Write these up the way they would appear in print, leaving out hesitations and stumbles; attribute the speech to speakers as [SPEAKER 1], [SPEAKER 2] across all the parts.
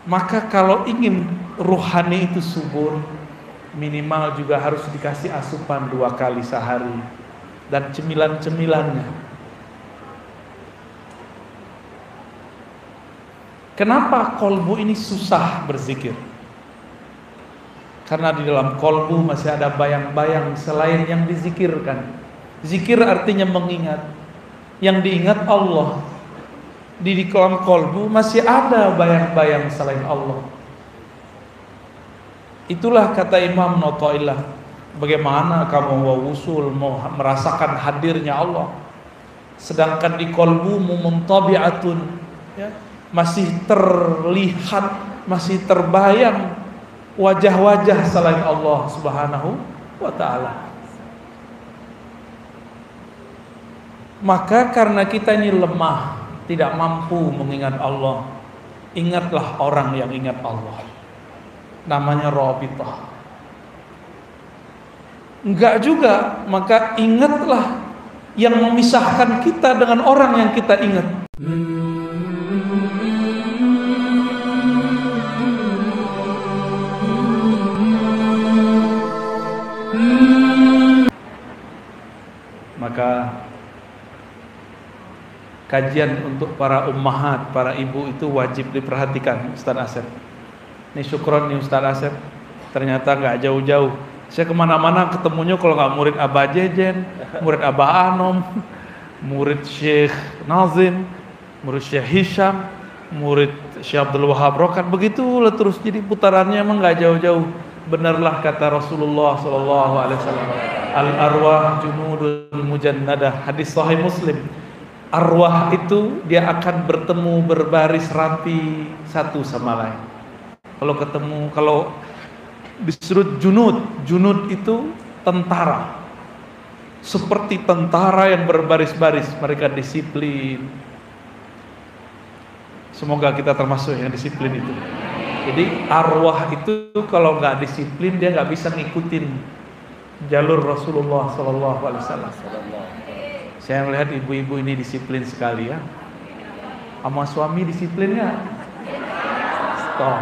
[SPEAKER 1] Maka kalau ingin ruhani itu subur, minimal juga harus dikasih asupan 2 kali sehari dan cemilan-cemilannya. Kenapa kolbu ini susah berzikir? Karena di dalam kolbu masih ada bayang-bayang selain yang dizikirkan. Zikir artinya mengingat. Yang diingat Allah. Di dalam kolbu masih ada bayang-bayang selain Allah. Itulah kata Imam Nawawi, bagaimana kamu mau usul, mau merasakan hadirnya Allah, sedangkan di kolbumu muntabi'atun, ya, masih terlihat, masih terbayang wajah-wajah selain Allah Subhanahu wa ta'ala. Maka karena kita ini lemah, tidak mampu mengingat Allah, ingatlah orang yang ingat Allah. Namanya Rabithah. Enggak juga, maka ingatlah yang memisahkan kita dengan orang yang kita ingat. Maka kajian untuk para ummahat, para ibu itu wajib diperhatikan, Ustaz Asep. Ini syukron nih Ustaz Asep, ternyata nggak jauh-jauh. Saya kemana-mana ketemunya kalau nggak murid Abah Jejen, murid Abah Anom, murid Syekh Nazim, murid Syekh Hisham, murid Syekh Abdul Wahab Rokan, begitulah terus. Jadi putarannya emang nggak jauh-jauh. Benarlah kata Rasulullah SAW, al-arwah junudul mujannadah, hadis Sahih Muslim. Arwah itu dia akan bertemu berbaris rapi satu sama lain. Kalau ketemu, kalau disebut junud itu tentara. Seperti tentara yang berbaris-baris, mereka disiplin. Semoga kita termasuk yang disiplin itu. Jadi arwah itu kalau nggak disiplin dia nggak bisa ngikutin jalur Rasulullah SAW. Saya melihat ibu-ibu ini disiplin sekali ya. Sama suami disiplin nggak? Stop.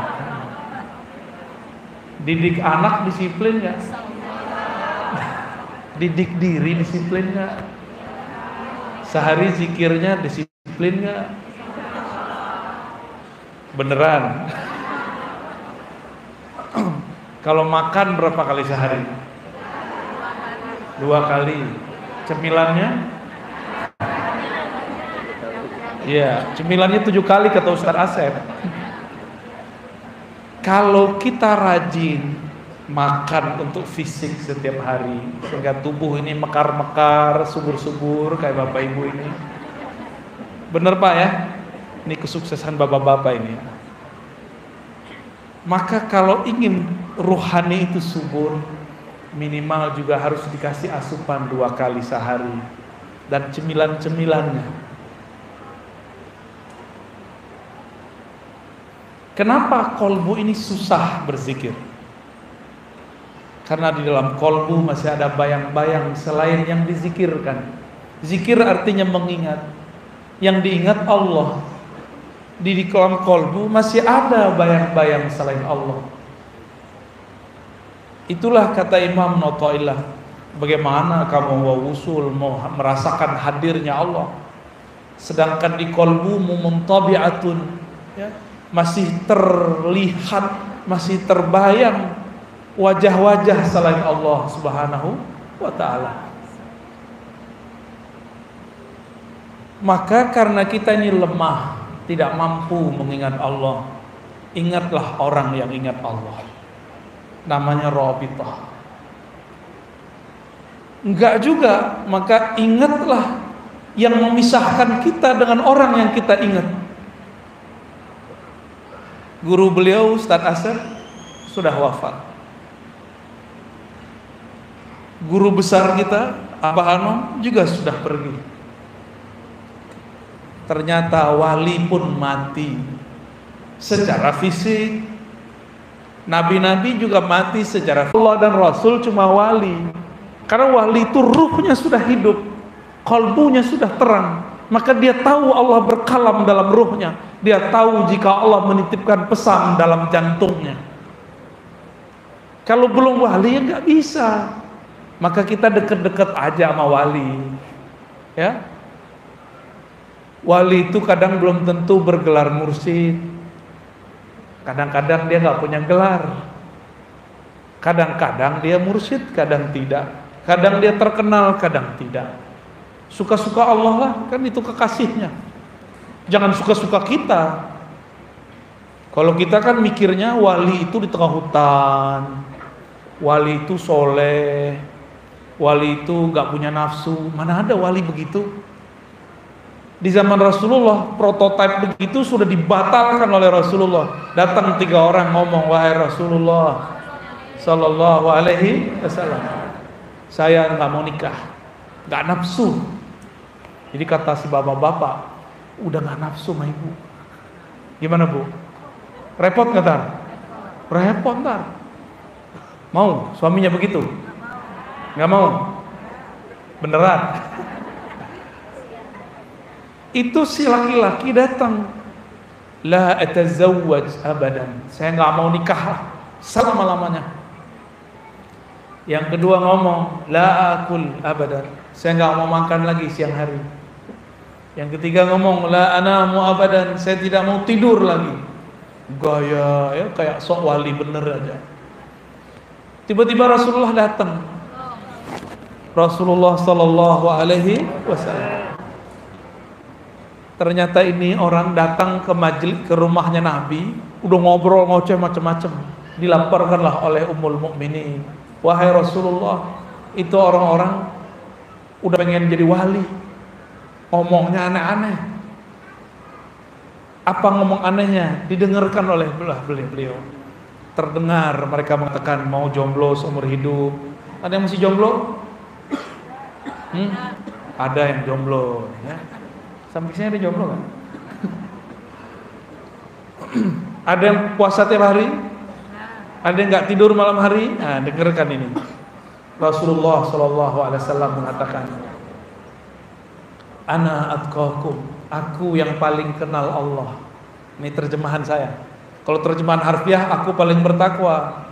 [SPEAKER 1] Didik anak disiplin nggak? Didik diri disiplin nggak? Sehari zikirnya disiplin nggak? Beneran? Kalau makan berapa kali sehari? 2 kali. Cemilannya? Iya, cemilannya 7 kali kata Ustaz Asep. Kalau kita rajin makan untuk fisik setiap hari, sehingga tubuh ini mekar-mekar, subur-subur kayak bapak ibu ini. Bener Pak ya? Ini kesuksesan bapak-bapak ini. Maka kalau ingin ruhani itu subur, minimal juga harus dikasih asupan 2 kali sehari dan cemilan-cemilannya. Kenapa kolbu ini susah berzikir? Karena di dalam kolbu masih ada bayang-bayang selain yang dizikirkan. Zikir artinya mengingat. Yang diingat Allah. Di dalam kolbu masih ada bayang-bayang selain Allah. Itulah kata Imam Nawawi, bagaimana kamu mau usul, mau merasakan hadirnya Allah, sedangkan di kolbumu muntabi'atun, ya, masih terlihat, masih terbayang wajah-wajah selain Allah Subhanahu wa ta'ala. Maka karena kita ini lemah, tidak mampu mengingat Allah, ingatlah orang yang ingat Allah. Namanya Rabithah. Enggak juga, maka ingatlah yang memisahkan kita dengan orang yang kita ingat. Guru beliau Ustaz Asep sudah wafat. Guru besar kita Abah Anom juga sudah pergi. Ternyata wali pun mati secara fisik. Nabi-nabi juga mati secara Allah dan Rasul cuma wali. Karena wali itu ruhnya sudah hidup, qalbunya sudah terang. maka dia tahu Allah berkalam dalam ruhnya. Dia tahu jika Allah menitipkan pesan dalam jantungnya. Kalau belum wali ya nggak bisa. Maka kita deket-deket aja sama wali. Ya, wali itu kadang belum tentu bergelar mursyid. Kadang-kadang dia nggak punya gelar. Kadang-kadang dia mursyid, kadang tidak. Kadang dia terkenal, kadang tidak. Suka-suka Allah lah, kan itu kekasihnya. Jangan suka-suka kita. Kalau kita kan mikirnya wali itu di tengah hutan, wali itu soleh, wali itu gak punya nafsu. Mana ada wali begitu? Di zaman Rasulullah, prototipe begitu sudah dibatalkan oleh Rasulullah. Datang 3 orang ngomong, wahai Rasulullah Sallallahu alaihi wasallam, saya gak mau nikah, gak nafsu. Jadi kata si bapak-bapak, udah gak nafsu sama ibu. Gimana bu? Repot gak tar? Repot tar. Mau suaminya begitu? Gak mau? Beneran? Itu si laki-laki datang, la atazawwaj abadan, saya gak mau nikah selama-lamanya. Yang kedua ngomong, la akul abadan, saya gak mau makan lagi siang hari. Yang ketiga ngomong, la anamu abadan, saya tidak mau tidur lagi. Gaya ya, kayak sok wali bener aja. Tiba-tiba Rasulullah datang. Rasulullah Sallallahu alaihi wasallam. Ternyata ini orang datang ke ke rumahnya Nabi, udah ngobrol ngoceh macam-macam. Dilaporkanlah oleh Ummul Mukminin, wahai Rasulullah, itu orang-orang udah pengen jadi wali. Ngomongnya aneh-aneh. Apa ngomong anehnya? Didengarkan oleh beliau. Terdengar mereka mengatakan mau jomblo seumur hidup. Ada yang masih jomblo? Ada yang jomblo ya. Sampai sini ada jomblo kan? Ada yang puasa tiap hari? Ada yang nggak tidur malam hari? Nah, dengarkan ini. Rasulullah Sallallahu alaihi wasallam mengatakan, ana atqakum, aku yang paling kenal Allah. Ini terjemahan saya. Kalau terjemahan harfiah, aku paling bertakwa.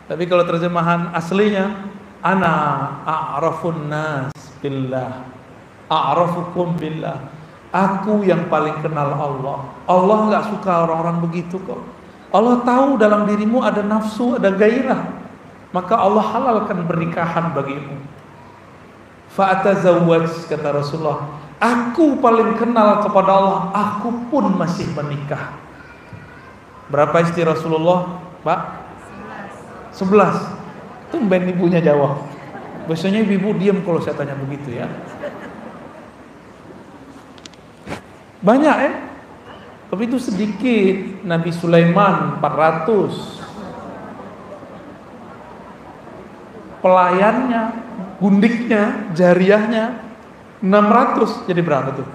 [SPEAKER 1] Tapi kalau terjemahan aslinya, ana a'rafun nas billah, a'rafukum billah. Aku yang paling kenal Allah. Allah nggak suka orang-orang begitu kok. Allah tahu dalam dirimu ada nafsu, ada gairah, maka Allah halalkan pernikahan bagimu. Fa'atazawwaj, kata Rasulullah, aku paling kenal kepada Allah, aku pun masih menikah. Berapa istri Rasulullah, Pak? 11. Tumben ibunya jawab. Biasanya ibu diam kalau saya tanya begitu ya. Banyak ya, tapi itu sedikit. Nabi Sulaiman 400. Pelayannya, gundiknya, jariahnya 600. Jadi berapa tuh?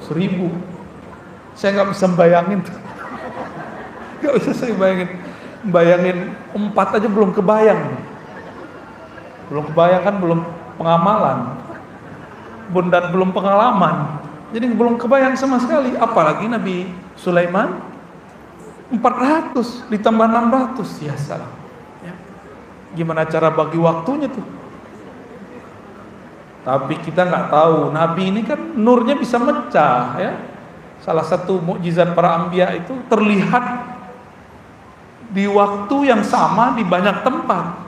[SPEAKER 1] 1000. Saya nggak bisa bayangin tuh. Nggak bisa saya bayangin 4 aja belum kebayang. Belum kebayang kan, belum pengamalan, dan belum pengalaman. Jadi belum kebayang sama sekali. Apalagi Nabi Sulaiman 400 ditambah 600, ya salam. Ya. Gimana cara bagi waktunya tuh? Tapi kita nggak tahu. Nabi ini kan nurnya bisa mecah ya. Salah satu mukjizat para anbiya itu terlihat di waktu yang sama di banyak tempat.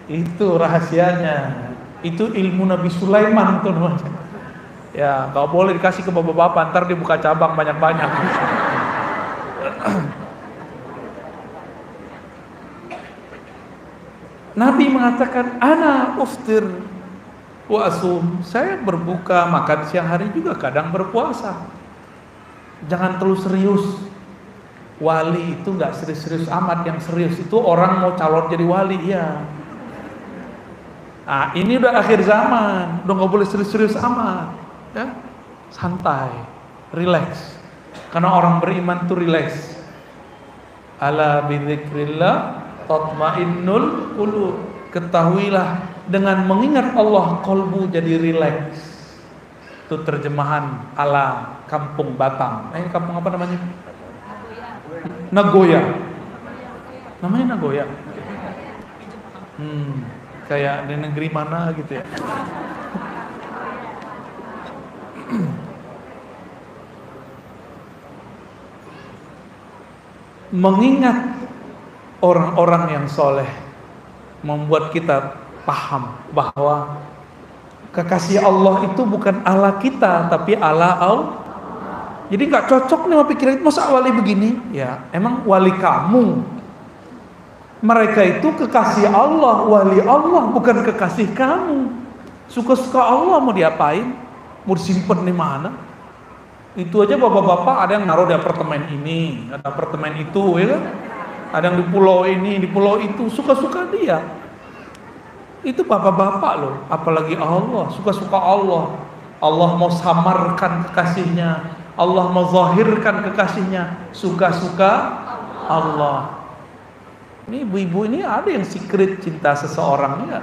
[SPEAKER 1] Itu rahasianya. Itu ilmu Nabi Sulaiman tuh namanya. Ya, kalau boleh dikasih ke bapak-bapak, ntar dibuka cabang banyak-banyak. Nabi mengatakan, ana uftir wa asum. Saya berbuka, makan siang hari juga, kadang berpuasa. Jangan terlalu serius. Wali itu nggak serius-serius amat. Yang serius itu orang mau calon jadi wali, ya. Nah, ini udah akhir zaman, udah nggak boleh serius-serius amat. Ya, santai, relax. Karena orang beriman tuh relax. Ala bidzikrillah tatmainnul qulub. Ketahuilah dengan mengingat Allah kolbu jadi rileks. Itu terjemahan ala kampung Batam. Kampung apa namanya? Nagoya. Namanya Nagoya. Kayak di negeri mana gitu ya. Mengingat orang-orang yang soleh membuat kita paham bahwa kekasih Allah itu bukan Allah kita, tapi Allah Allah. Jadi nggak cocok nih sama pikiran, masa wali begini? Ya, emang wali kamu. Mereka itu kekasih Allah, wali Allah, bukan kekasih kamu. Suka-suka Allah mau diapain? Mau disimpan di mana? Itu aja bapak-bapak ada yang naruh di apartemen ini, ada apartemen itu, ya kan? Ada yang di pulau ini, di pulau itu, suka-suka dia. Itu bapak-bapak loh, apalagi Allah, suka-suka Allah. Allah mau samarkan kekasihnya, Allah mau zahirkan kekasihnya, suka-suka Allah. Ini ibu-ibu ini ada yang secret cinta seseorang ya.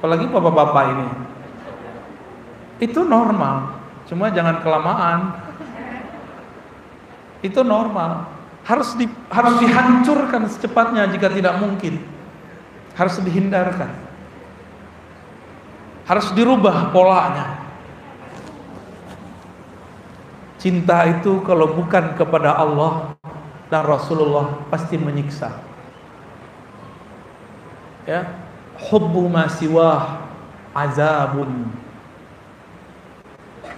[SPEAKER 1] Apalagi bapak-bapak ini. Itu normal, cuma jangan kelamaan. Itu normal. Harus dihancurkan secepatnya jika tidak mungkin. Harus dihindarkan, harus dirubah polanya. Cinta itu kalau bukan kepada Allah dan Rasulullah pasti menyiksa. Ya, hubbu ma siwah azabun.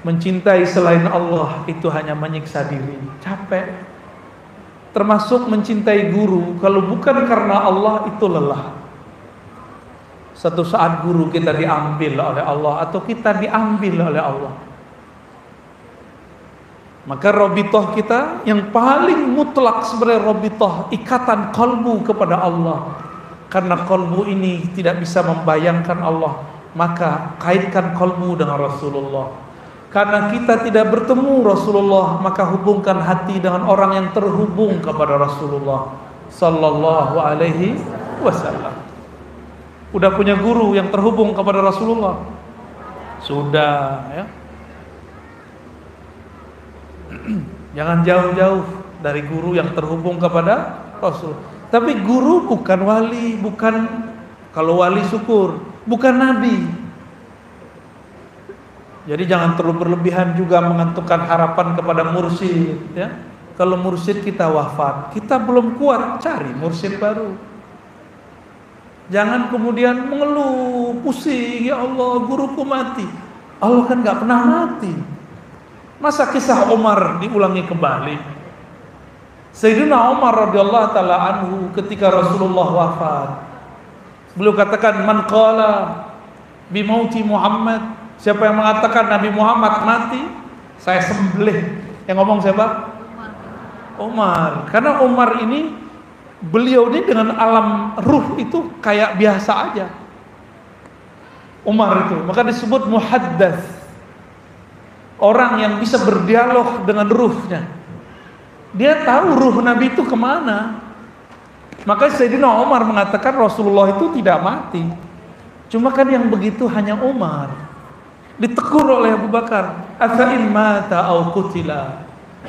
[SPEAKER 1] Mencintai selain Allah itu hanya menyiksa diri, capek. Termasuk mencintai guru, kalau bukan karena Allah itu lelah. Satu saat guru kita diambil oleh Allah atau kita diambil oleh Allah, maka robitoh kita yang paling mutlak sebenarnya robitoh ikatan kalbu kepada Allah. Karena kalbu ini tidak bisa membayangkan Allah, maka kaitkan kalbu dengan Rasulullah. Karena kita tidak bertemu Rasulullah, maka hubungkan hati dengan orang yang terhubung kepada Rasulullah sallallahu alaihi wasallam. Udah punya guru yang terhubung kepada Rasulullah? Sudah ya. Jangan jauh-jauh dari guru yang terhubung kepada Rasul. Tapi guru bukan wali, bukan, kalau wali syukur, bukan nabi. Jadi jangan terlalu berlebihan juga mengantukkan harapan kepada mursyid ya. Kalau mursyid kita wafat, kita belum kuat, cari mursyid baru. Jangan kemudian mengeluh, pusing, ya Allah guruku mati. Allah kan gak pernah mati. Masa kisah Umar diulangi kembali? Sayyidina Umar radhiyallahu ta'ala anhu ketika Rasulullah wafat, beliau katakan, man qala bimauti Muhammad, siapa yang mengatakan Nabi Muhammad mati, saya sembelih. Yang ngomong siapa? Umar. Karena Umar ini, beliau ini dengan alam ruh itu kayak biasa aja. Umar itu, maka disebut muhaddas, orang yang bisa berdialog dengan ruhnya. Dia tahu ruh Nabi itu kemana. Maka Sayyidina Umar mengatakan Rasulullah itu tidak mati. Cuma kan yang begitu hanya Umar. Ditegur oleh Abu Bakar, "Afa in mata au qutila?"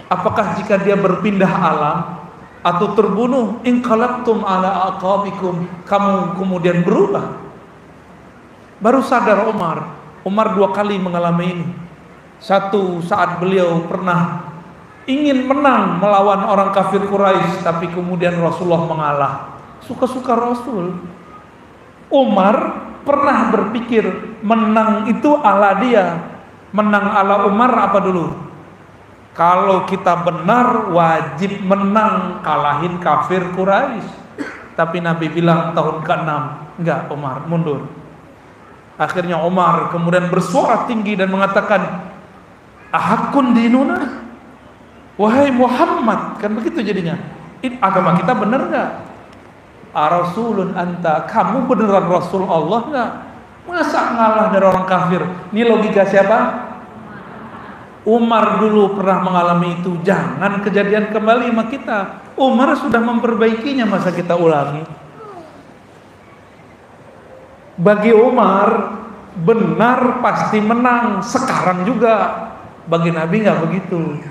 [SPEAKER 1] Apakah jika dia berpindah alam atau terbunuh, inqalabtum ala aqabikum, kamu kemudian berubah? Baru sadar Umar. Umar 2 kali mengalami ini. Satu saat beliau pernah ingin menang melawan orang kafir Quraisy, tapi kemudian Rasulullah mengalah. Suka-suka Rasul. Umar pernah berpikir menang itu ala dia. Menang ala Umar apa dulu? Kalau kita benar wajib menang, kalahin kafir Quraisy. Tapi Nabi bilang tahun ke-6, enggak Umar, mundur. Akhirnya Umar kemudian bersuara tinggi dan mengatakan, ahakun dinuna? Wahai Muhammad, kan begitu jadinya. Agama kita benar enggak? Arasulun anta, kamu beneran Rasul Allah enggak? Masa ngalah dari orang kafir? Ini logika siapa? Umar dulu pernah mengalami itu. Jangan kejadian kembali sama kita. Umar sudah memperbaikinya, masa kita ulangi? Bagi Umar benar pasti menang sekarang juga. Bagi Nabi nggak begitu.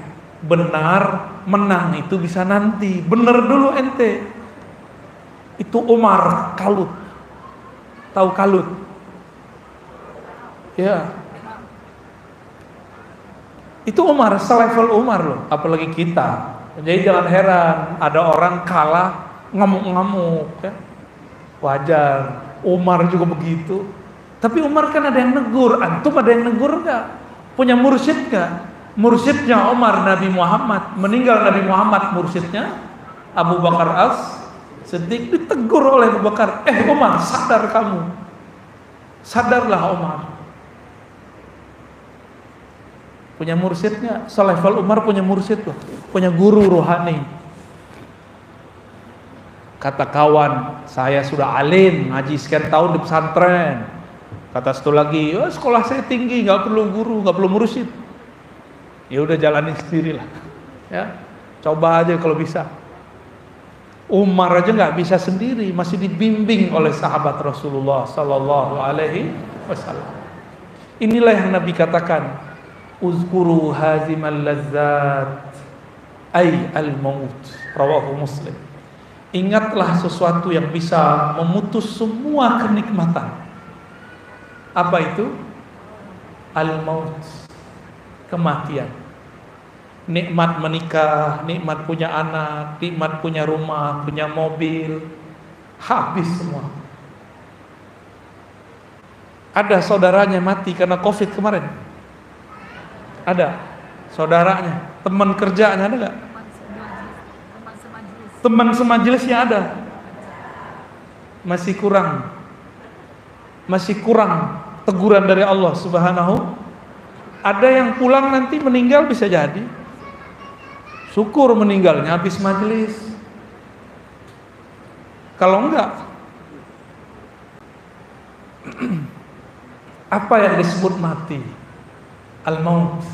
[SPEAKER 1] Benar menang itu bisa nanti. Benar dulu ente. Itu Umar kalut. Tahu kalut? Ya. Itu Umar, selevel Umar loh, apalagi kita. Jadi jangan heran ada orang kalah ngamuk-ngamuk ya. Wajar. Umar juga begitu. Tapi Umar kan ada yang negur, antum ada yang negur enggak? Punya mursyid enggak? Mursyidnya Umar Nabi Muhammad, meninggal Nabi Muhammad, mursyidnya Abu Bakar As-Siddiq ditegur oleh Abu Bakar, Umar, sadar kamu. Sadarlah Umar. Punya mursyidnya, selevel Umar punya mursyid loh, punya guru rohani. Kata kawan, saya sudah alim, ngaji sekian tahun di pesantren. Kata satu lagi, sekolah saya tinggi, nggak perlu guru, nggak perlu mursyid. Ya udah jalanin sendirilah. Ya, coba aja kalau bisa. Umar aja nggak bisa sendiri, masih dibimbing oleh sahabat Rasulullah Sallallahu Alaihi Wasallam. Inilah yang Nabi katakan, uzkuru hazimal lazzat, ay al-maut. Rawahu Muslim. Ingatlah sesuatu yang bisa memutus semua kenikmatan. Apa itu? Al-maut, kematian. Nikmat menikah, nikmat punya anak, nikmat punya rumah, punya mobil, habis semua. Ada saudaranya mati karena COVID kemarin. Ada saudaranya, teman kerjanya ada nggak? Teman semajelisnya ada. Masih kurang teguran dari Allah Subhanahu. Ada yang pulang nanti meninggal bisa jadi. Syukur meninggalnya habis majelis. Kalau enggak, apa yang disebut mati? Al-maut.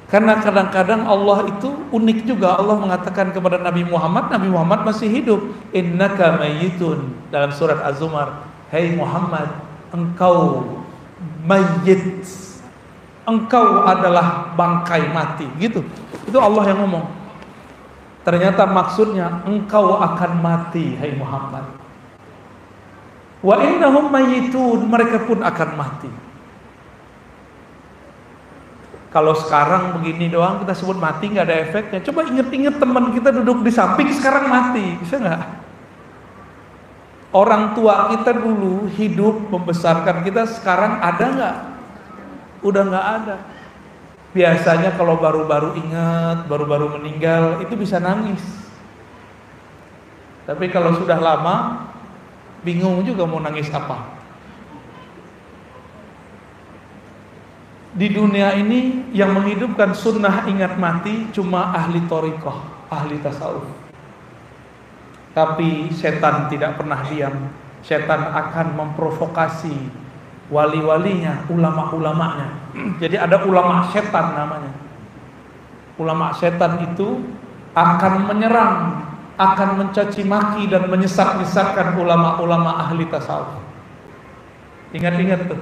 [SPEAKER 1] Karena kadang-kadang Allah itu unik juga. Allah mengatakan kepada Nabi Muhammad masih hidup. Innaka mayyitun, dalam surat Az-Zumar. Hai Muhammad, engkau mayyit, engkau adalah bangkai mati, gitu. Itu Allah yang ngomong. Ternyata maksudnya engkau akan mati, hai Muhammad. Wa innahum mayyitun, mereka pun akan mati. Kalau sekarang begini doang kita sebut mati, nggak ada efeknya. Coba inget-inget teman kita duduk di samping sekarang mati, bisa nggak? Orang tua kita dulu hidup membesarkan kita, sekarang ada nggak? Udah nggak ada. Biasanya kalau baru-baru ingat, baru-baru meninggal itu bisa nangis. Tapi kalau sudah lama, bingung juga mau nangis apa. Di dunia ini yang menghidupkan sunnah ingat mati cuma ahli thariqah, ahli tasawuf. Tapi setan tidak pernah diam. Setan akan memprovokasi wali-walinya, ulama-ulamanya. Jadi ada ulama setan namanya. Ulama setan itu akan menyerang, akan mencaci maki dan menyesat-nyesatkan ulama-ulama ahli tasawuf. Ingat-ingat tuh.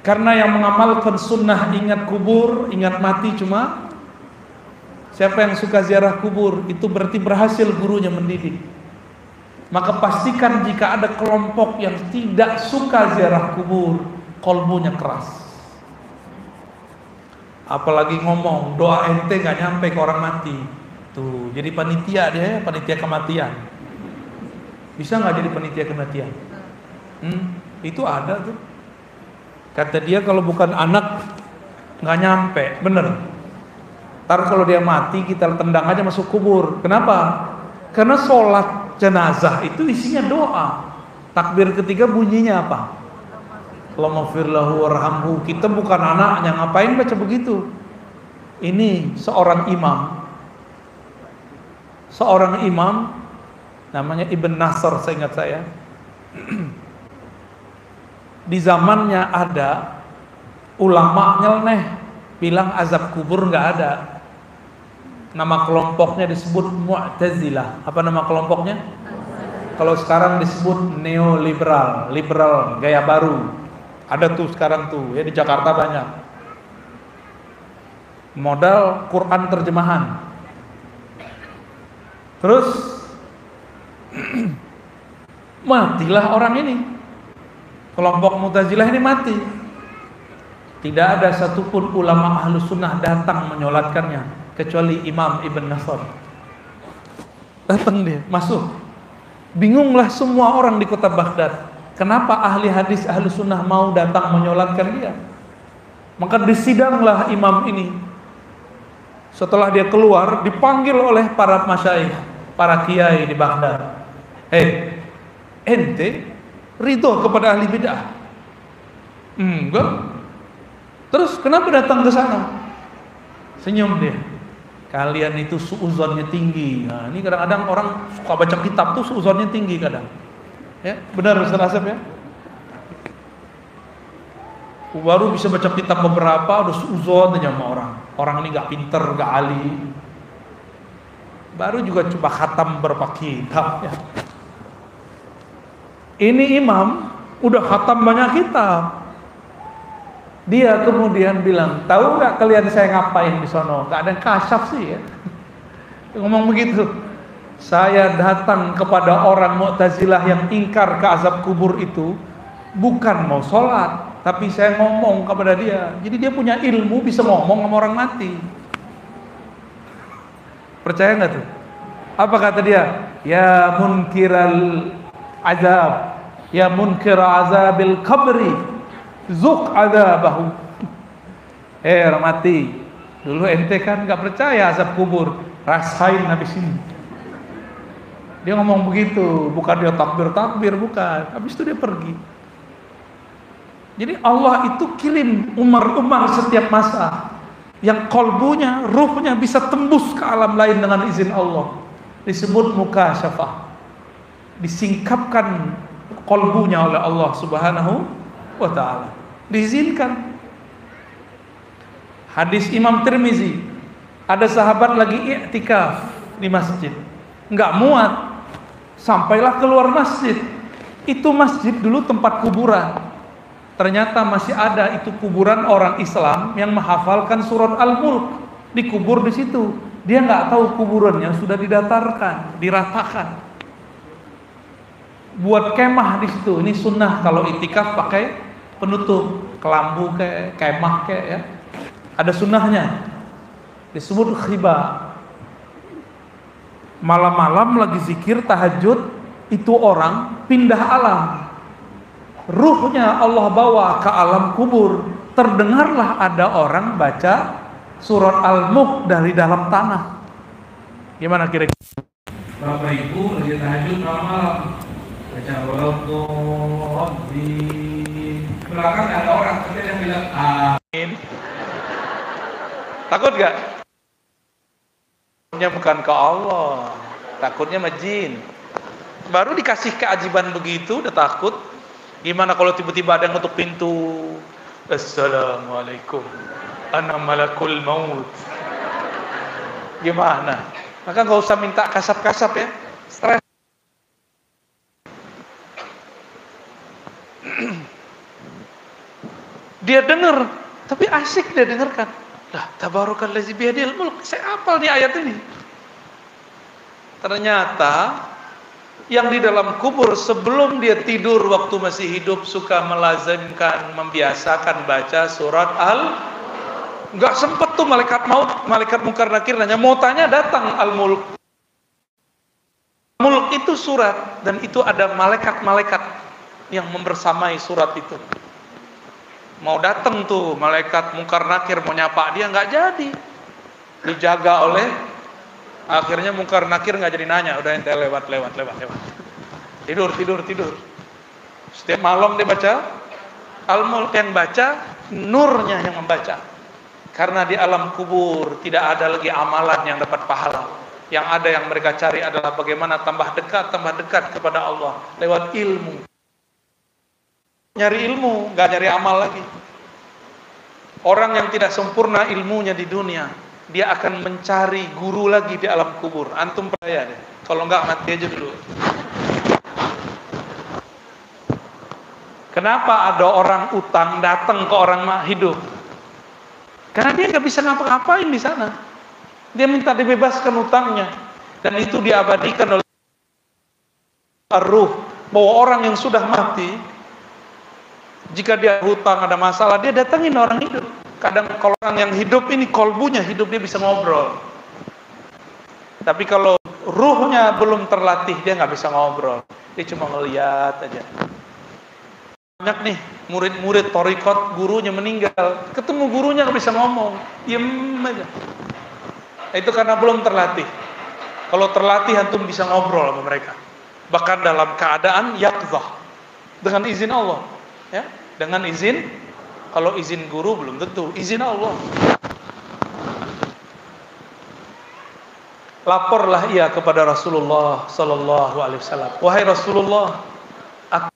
[SPEAKER 1] Karena yang mengamalkan sunnah ingat kubur, ingat mati cuma siapa yang suka ziarah kubur, itu berarti berhasil gurunya mendidik. Maka pastikan jika ada kelompok yang tidak suka ziarah kubur, kolbunya keras. Apalagi ngomong, doa ente gak nyampe ke orang mati. Tuh, jadi panitia dia, panitia kematian. Bisa gak jadi panitia kematian? Itu ada tuh. Kata dia kalau bukan anak nggak nyampe, bener. Ntar kalau dia mati kita tendang aja masuk kubur. Kenapa? Karena sholat jenazah itu isinya doa. Takbir ketiga bunyinya apa? Allahumma fir lahu warhamhu. Kita bukan anaknya, ngapain baca begitu? Ini seorang imam namanya Ibn Nasr, seingat saya. Di zamannya ada ulama nyeleneh bilang azab kubur nggak ada. Nama kelompoknya disebut Mu'tazilah. Apa nama kelompoknya? Kalau sekarang disebut neoliberal, liberal, gaya baru. Ada tuh sekarang tuh, ya di Jakarta banyak. Modal Quran terjemahan. Terus matilah orang ini. Kelompok Mu'tazilah ini mati. Tidak ada satupun ulama Ahlus Sunnah datang menyolatkannya kecuali Imam Ibn Nasr. Datang dia, masuk. Bingunglah semua orang di kota Baghdad. Kenapa ahli hadis Ahlus Sunnah mau datang menyolatkan dia? Maka disidanglah imam ini. Setelah dia keluar, dipanggil oleh para masyayikh, para kiai di Baghdad. Hei, ente ridho kepada ahli bid'ah? Enggak. Terus kenapa datang ke sana? Senyum dia. Kalian itu suudzonnya tinggi. Nah, ini kadang-kadang orang suka baca kitab tuh suudzonnya tinggi kadang. Ya, benar Ustaz Asep ya? Baru bisa baca kitab beberapa udah suudzon aja sama orang. Orang ini enggak pinter, enggak ahli. Baru juga coba khatam berapa kitab ya. Ini imam udah khatam banyak kitab. Dia kemudian bilang, tahu nggak kalian saya ngapain di sono? Nggak ada yang kasyaf sih ya. Dia ngomong begitu. Saya datang kepada orang Mu'tazilah yang ingkar ke azab kubur itu bukan mau sholat, tapi saya ngomong kepada dia. Jadi dia punya ilmu bisa ngomong sama orang mati. Percaya nggak tuh? Apa kata dia? Ya munkiral azab, ya munkir azabil qabri, zuk azabahu. Orang mati. Dulu ente kan nggak percaya azab kubur, rasain habis ini. Dia ngomong begitu, bukan dia takbir bukan. Habis itu dia pergi. Jadi Allah itu kirim umar-umar setiap masa yang kolbunya, ruhnya bisa tembus ke alam lain dengan izin Allah. Disebut mukasyafah. Disingkapkan kolbunya oleh Allah Subhanahu wa ta'ala. Diizinkan. Hadis Imam Tirmizi, ada sahabat lagi i'tikaf di masjid, nggak muat, sampailah keluar masjid. Itu masjid dulu tempat kuburan. Ternyata masih ada itu kuburan orang Islam yang menghafalkan surat Al-Mulk, dikubur di situ. Dia nggak tahu kuburannya sudah didatarkan, diratakan. Buat kemah di situ. Ini sunnah kalau itikaf pakai penutup, kelambu kayak kemah kayak ya. Ada sunnahnya. Disebut khiba. Malam-malam lagi zikir tahajud, itu orang pindah alam. Ruhnya Allah bawa ke alam kubur. Terdengarlah ada orang baca surat Al-Mulk dari dalam tanah. Gimana kira-kira? Bapak Ibu lagi tahajud malam. Baca Rabbi. Belakang ada orang yang bilang amin. Takut gak? Takutnya bukan ke Allah, takutnya sama jin. Baru dikasih keajiban begitu udah takut. Gimana kalau tiba-tiba ada yang ngetuk pintu? Assalamualaikum, ana malakul maut. Gimana? Maka gak usah minta kasap-kasap ya. Stres. Dia dengar, tapi asik dia dengarkan. Lah, tabarakalladzi biyadil mulk. Saya hafal nih ayat ini. Ternyata yang di dalam kubur sebelum dia tidur waktu masih hidup suka melazimkan, membiasakan baca surat Enggak sempet tuh malaikat maut, malaikat Munkar Nakir nanya, mau tanya datang Al-Mulk. Mulk itu surat dan itu ada malaikat-malaikat yang membersamai surat itu. Mau datang tuh malaikat Munkar Nakir mau nyapa dia nggak jadi, dijaga oleh, akhirnya Munkar Nakir nggak jadi nanya, udah ente lewat, tidur. Setiap malam dia baca Al-Mulk, yang baca nurnya yang membaca, karena di alam kubur tidak ada lagi amalan yang dapat pahala. Yang ada yang mereka cari adalah bagaimana tambah dekat kepada Allah lewat ilmu. Nyari ilmu, gak nyari amal lagi. Orang yang tidak sempurna ilmunya di dunia, dia akan mencari guru lagi di alam kubur. Antum percaya deh. Kalau enggak mati aja dulu. Kenapa ada orang utang datang ke orang hidup? Karena dia nggak bisa ngapa-ngapain di sana. Dia minta dibebaskan utangnya, dan itu diabadikan oleh ruh, bahwa orang yang sudah mati, jika dia hutang ada masalah, dia datangin orang hidup. Kadang kalau orang yang hidup ini kolbunya hidup, dia bisa ngobrol. Tapi kalau ruhnya belum terlatih, dia nggak bisa ngobrol. Dia cuma ngeliat aja. Banyak nih murid-murid thariqat, gurunya meninggal, ketemu gurunya nggak bisa ngomong, diem aja. Itu karena belum terlatih. Kalau terlatih, antum bisa ngobrol sama mereka. Bahkan dalam keadaan yaqzah, dengan izin Allah, ya, dengan izin. Kalau izin guru belum tentu, izin Allah. Laporlah ia kepada Rasulullah Sallallahu Alaihi Wasallam. Wahai Rasulullah, aku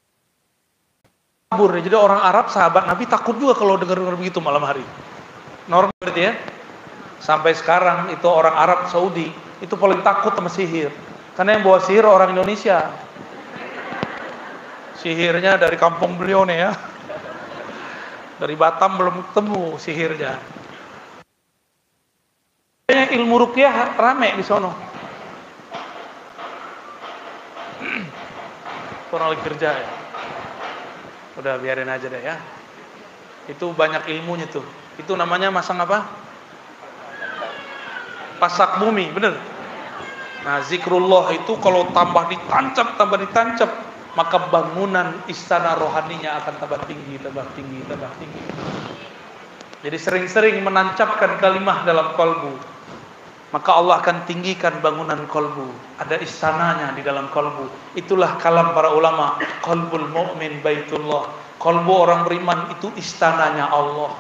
[SPEAKER 1] kabur. Jadi orang Arab, sahabat Nabi, takut juga kalau dengar-dengar begitu malam hari. Normal berarti ya. Sampai sekarang itu orang Arab Saudi itu paling takut sama sihir. Karena yang bawa sihir orang Indonesia. Sihirnya dari kampung beliau nih ya. Dari Batam belum ketemu sihirnya. Ilmu ruqyah rame di sono. Orang lagi kerja ya. Udah biarin aja deh ya. Itu banyak ilmunya tuh. Itu namanya masang apa? Pasak bumi, bener. Nah, zikrullah itu kalau tambah ditancap, maka bangunan istana rohaninya akan tambah tinggi. Jadi sering-sering menancapkan kalimah dalam kolbu, maka Allah akan tinggikan bangunan kolbu. Ada istananya di dalam kolbu. Itulah kalam para ulama, qalbul mu'min baitullah. Kolbu orang beriman itu istananya Allah.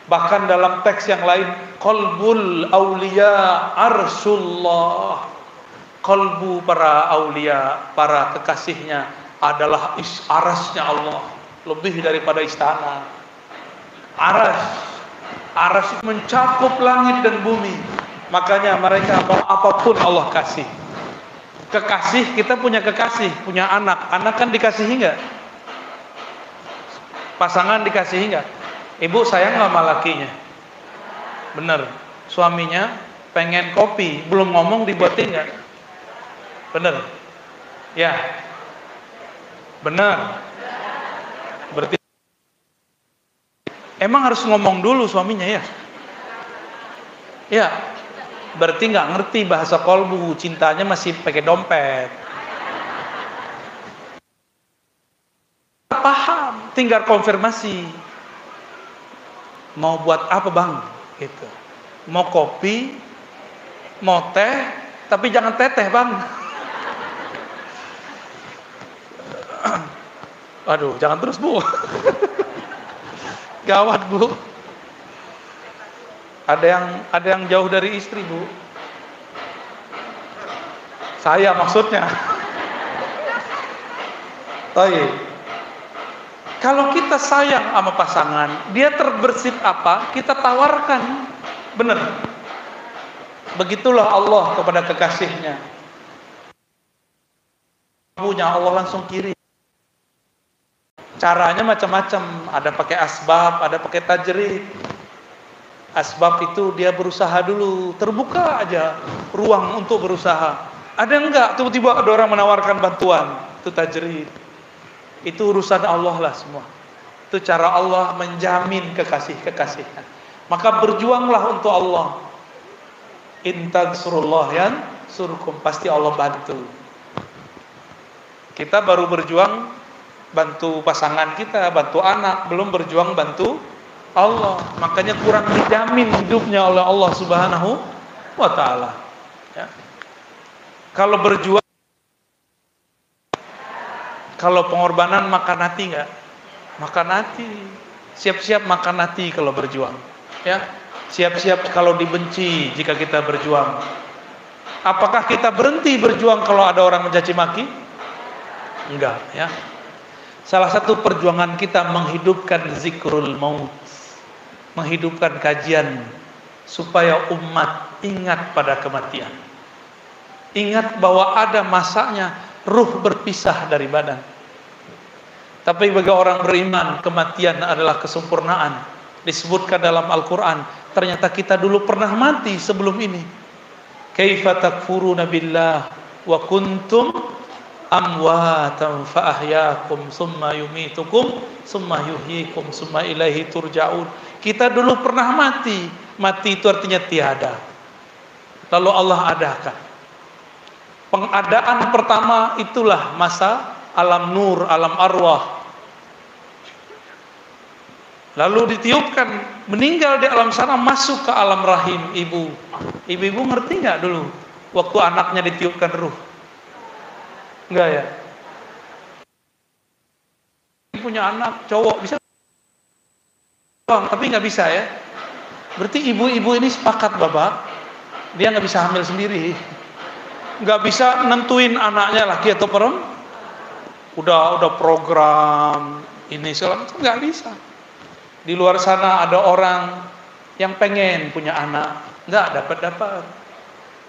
[SPEAKER 1] Bahkan dalam teks yang lain, qalbul aulia arsullah. Kolbu para aulia, para kekasihnya adalah arasnya Allah, lebih daripada istana. Aras mencakup langit dan bumi. Makanya mereka mau apapun Allah kasih. Kekasih, kita punya kekasih, punya anak. Anak kan dikasihi enggak? Pasangan dikasihi enggak? Ibu sayang nggak sama lakinya? Bener. Suaminya pengen kopi, belum ngomong dibuatin nggak? Bener. Ya. Bener. Berarti emang harus ngomong dulu suaminya ya? Ya. Berarti nggak ngerti bahasa kolbu, cintanya masih pakai dompet. Paham, tinggal konfirmasi. Mau buat apa bang? Gitu. Mau kopi, mau teh, tapi jangan teteh bang. Aduh, jangan terus bu. Gawat bu. Ada yang jauh dari istri bu. Saya maksudnya. Baik. Kalau kita sayang sama pasangan, dia terbersit apa, kita tawarkan. Benar. Begitulah Allah kepada kekasihnya. Punya Allah langsung kirim. Caranya macam-macam. Ada pakai asbab, ada pakai tajrid. Asbab itu dia berusaha dulu, terbuka aja ruang untuk berusaha. Ada enggak? Tiba-tiba ada orang menawarkan bantuan. Itu tajrid. Itu urusan Allah lah semua. Itu cara Allah menjamin kekasih-kekasihnya. Maka berjuanglah untuk Allah. In tansurullah yansurkum, pasti Allah bantu. Kita baru berjuang bantu pasangan kita, bantu anak, belum berjuang bantu Allah. Makanya kurang dijamin hidupnya oleh Allah Subhanahu wa taala. Ya. Kalau berjuang, kalau pengorbanan makan hati enggak? Makan hati. Siap-siap makan hati kalau berjuang. Ya. Siap-siap kalau dibenci jika kita berjuang. Apakah kita berhenti berjuang kalau ada orang mencaci maki? Enggak, ya. Salah satu perjuangan kita menghidupkan zikrul maut. Menghidupkan kajian supaya umat ingat pada kematian. Ingat bahwa ada masanya ruh berpisah dari badan. Tapi bagi orang beriman, kematian adalah kesempurnaan. Disebutkan dalam Al-Quran, ternyata kita dulu pernah mati sebelum ini. Kaifa takfuruna billah wa kuntum amwatan fa ahyaakum summa yumitukum summa yuhyikum summa ilaihi turja'un. Kita dulu pernah mati. Mati itu artinya tiada. Lalu Allah adakan. Pengadaan pertama itulah masa alam nur, alam arwah. Lalu ditiupkan, meninggal di alam sana, masuk ke alam rahim ibu. Ibu-ibu ngerti nggak dulu waktu anaknya ditiupkan ruh? Enggak ya? Punya anak cowok bisa, tapi nggak bisa ya. Berarti ibu-ibu ini sepakat bapak, dia nggak bisa hamil sendiri, nggak bisa nentuin anaknya laki atau perempuan. Udah program ini segala macam, nggak bisa. Di luar sana ada orang yang pengen punya anak, nggak dapat.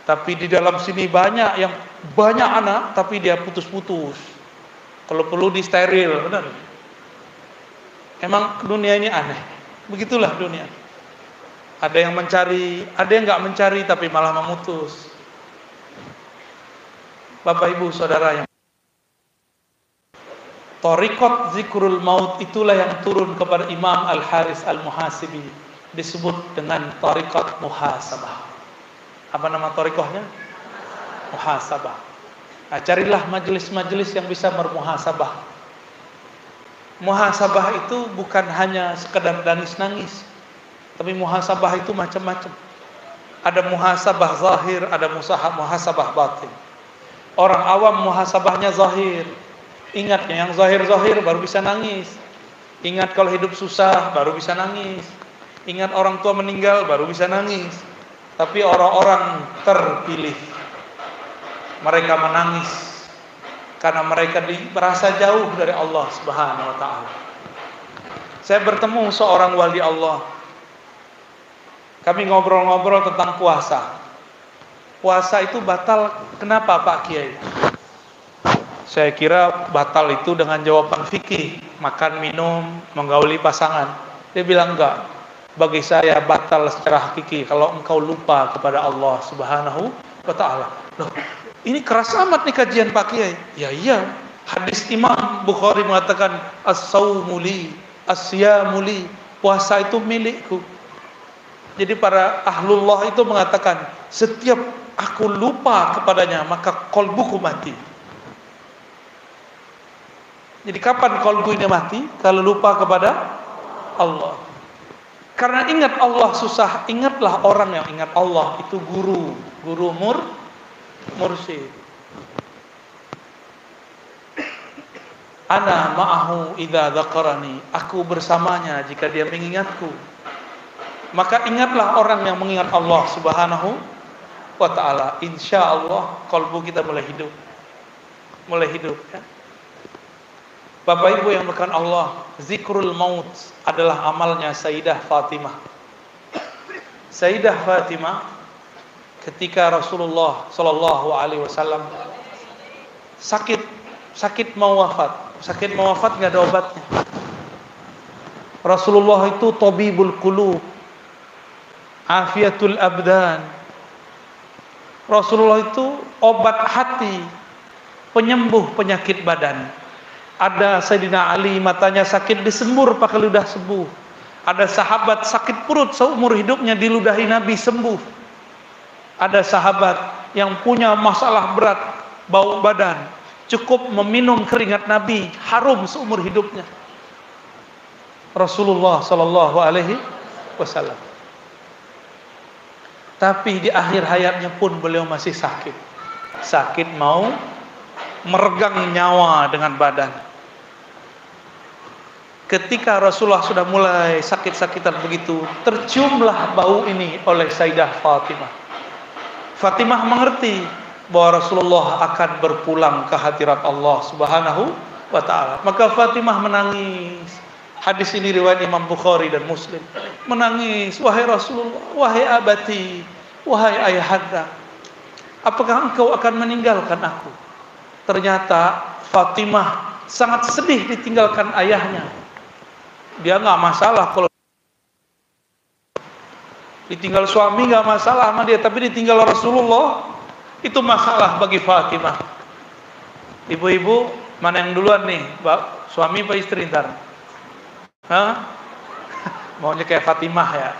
[SPEAKER 1] Tapi di dalam sini banyak yang banyak anak, tapi dia putus-putus. Kalau perlu di steril, benar. Emang dunia ini aneh. Begitulah dunia. Ada yang mencari, ada yang nggak mencari, tapi malah memutus. Bapak Ibu Saudara yang Thariqat zikrul maut itulah yang turun kepada Imam Al-Haris Al-Muhasibi, disebut dengan Thariqat muhasabah. Apa nama thariqahnya? Muhasabah. Nah, carilah majelis-majelis yang bisa bermuhasabah. Muhasabah itu bukan hanya sekedar nangis-nangis, tapi muhasabah itu macam-macam. Ada muhasabah zahir, ada muhasabah batin. Orang awam muhasabahnya zahir. Ingat yang zahir-zahir baru bisa nangis. Ingat kalau hidup susah baru bisa nangis. Ingat orang tua meninggal baru bisa nangis. Tapi orang-orang terpilih, mereka menangis karena mereka merasa jauh dari Allah Subhanahu wa taala. Saya bertemu seorang wali Allah. Kami ngobrol-ngobrol tentang puasa. Puasa itu batal, kenapa Pak Kiai? Saya kira batal itu dengan jawaban fikih, makan, minum, menggauli pasangan. Dia bilang enggak. Bagi saya batal secara hakiki kalau engkau lupa kepada Allah Subhanahu wa taala. Loh, ini keras amat nih kajian Pak Kiai. Ya iya, hadis Imam Bukhari mengatakan as-saumu li, as-siyamu li, puasa itu milikku. Jadi para ahlullah itu mengatakan, setiap aku lupa kepadanya maka qalbuku mati. Jadi kapan qalbu ini mati? Kalau lupa kepada Allah. Karena ingat Allah susah, ingatlah orang yang ingat Allah itu guru mursyid. Ana ma'ahu idza dzakarani, aku bersamanya jika dia mengingatku. Maka ingatlah orang yang mengingat Allah Subhanahu wa taala, insyaallah kalbu kita mulai hidup ya. Bapak Ibu yang berkahan Allah, zikrul maut adalah amalnya Sayyidah Fatimah. Sayyidah Fatimah ketika Rasulullah sallallahu alaihi wasallam sakit mau wafat enggak ada obatnya. Rasulullah itu tabibul qulub, afiatul abdan. Rasulullah itu obat hati, penyembuh penyakit badan. Ada Sayyidina Ali matanya sakit disembur pakai ludah sembuh. Ada sahabat sakit perut seumur hidupnya diludahi Nabi sembuh. Ada sahabat yang punya masalah berat bau badan, cukup meminum keringat Nabi harum seumur hidupnya. Rasulullah sallallahu alaihi wasallam. Tapi di akhir hayatnya pun beliau masih sakit. Sakit mau meregang nyawa dengan badan. Ketika Rasulullah sudah mulai sakit-sakitan begitu, terciumlah bau ini oleh Sayyidah Fatimah. Fatimah mengerti bahwa Rasulullah akan berpulang ke hadirat Allah Subhanahu wa taala. Maka Fatimah menangis. Hadis ini riwayat Imam Bukhari dan Muslim. Menangis, wahai Rasulullah, wahai abati, wahai ayahanda, apakah engkau akan meninggalkan aku? Ternyata Fatimah sangat sedih ditinggalkan ayahnya. Dia nggak masalah kalau ditinggal suami, nggak masalah sama dia, tapi ditinggal Rasulullah itu masalah bagi Fatimah. Ibu-ibu mana yang duluan nih, suami apa istri ntar? Hah? Maunya kayak Fatimah ya?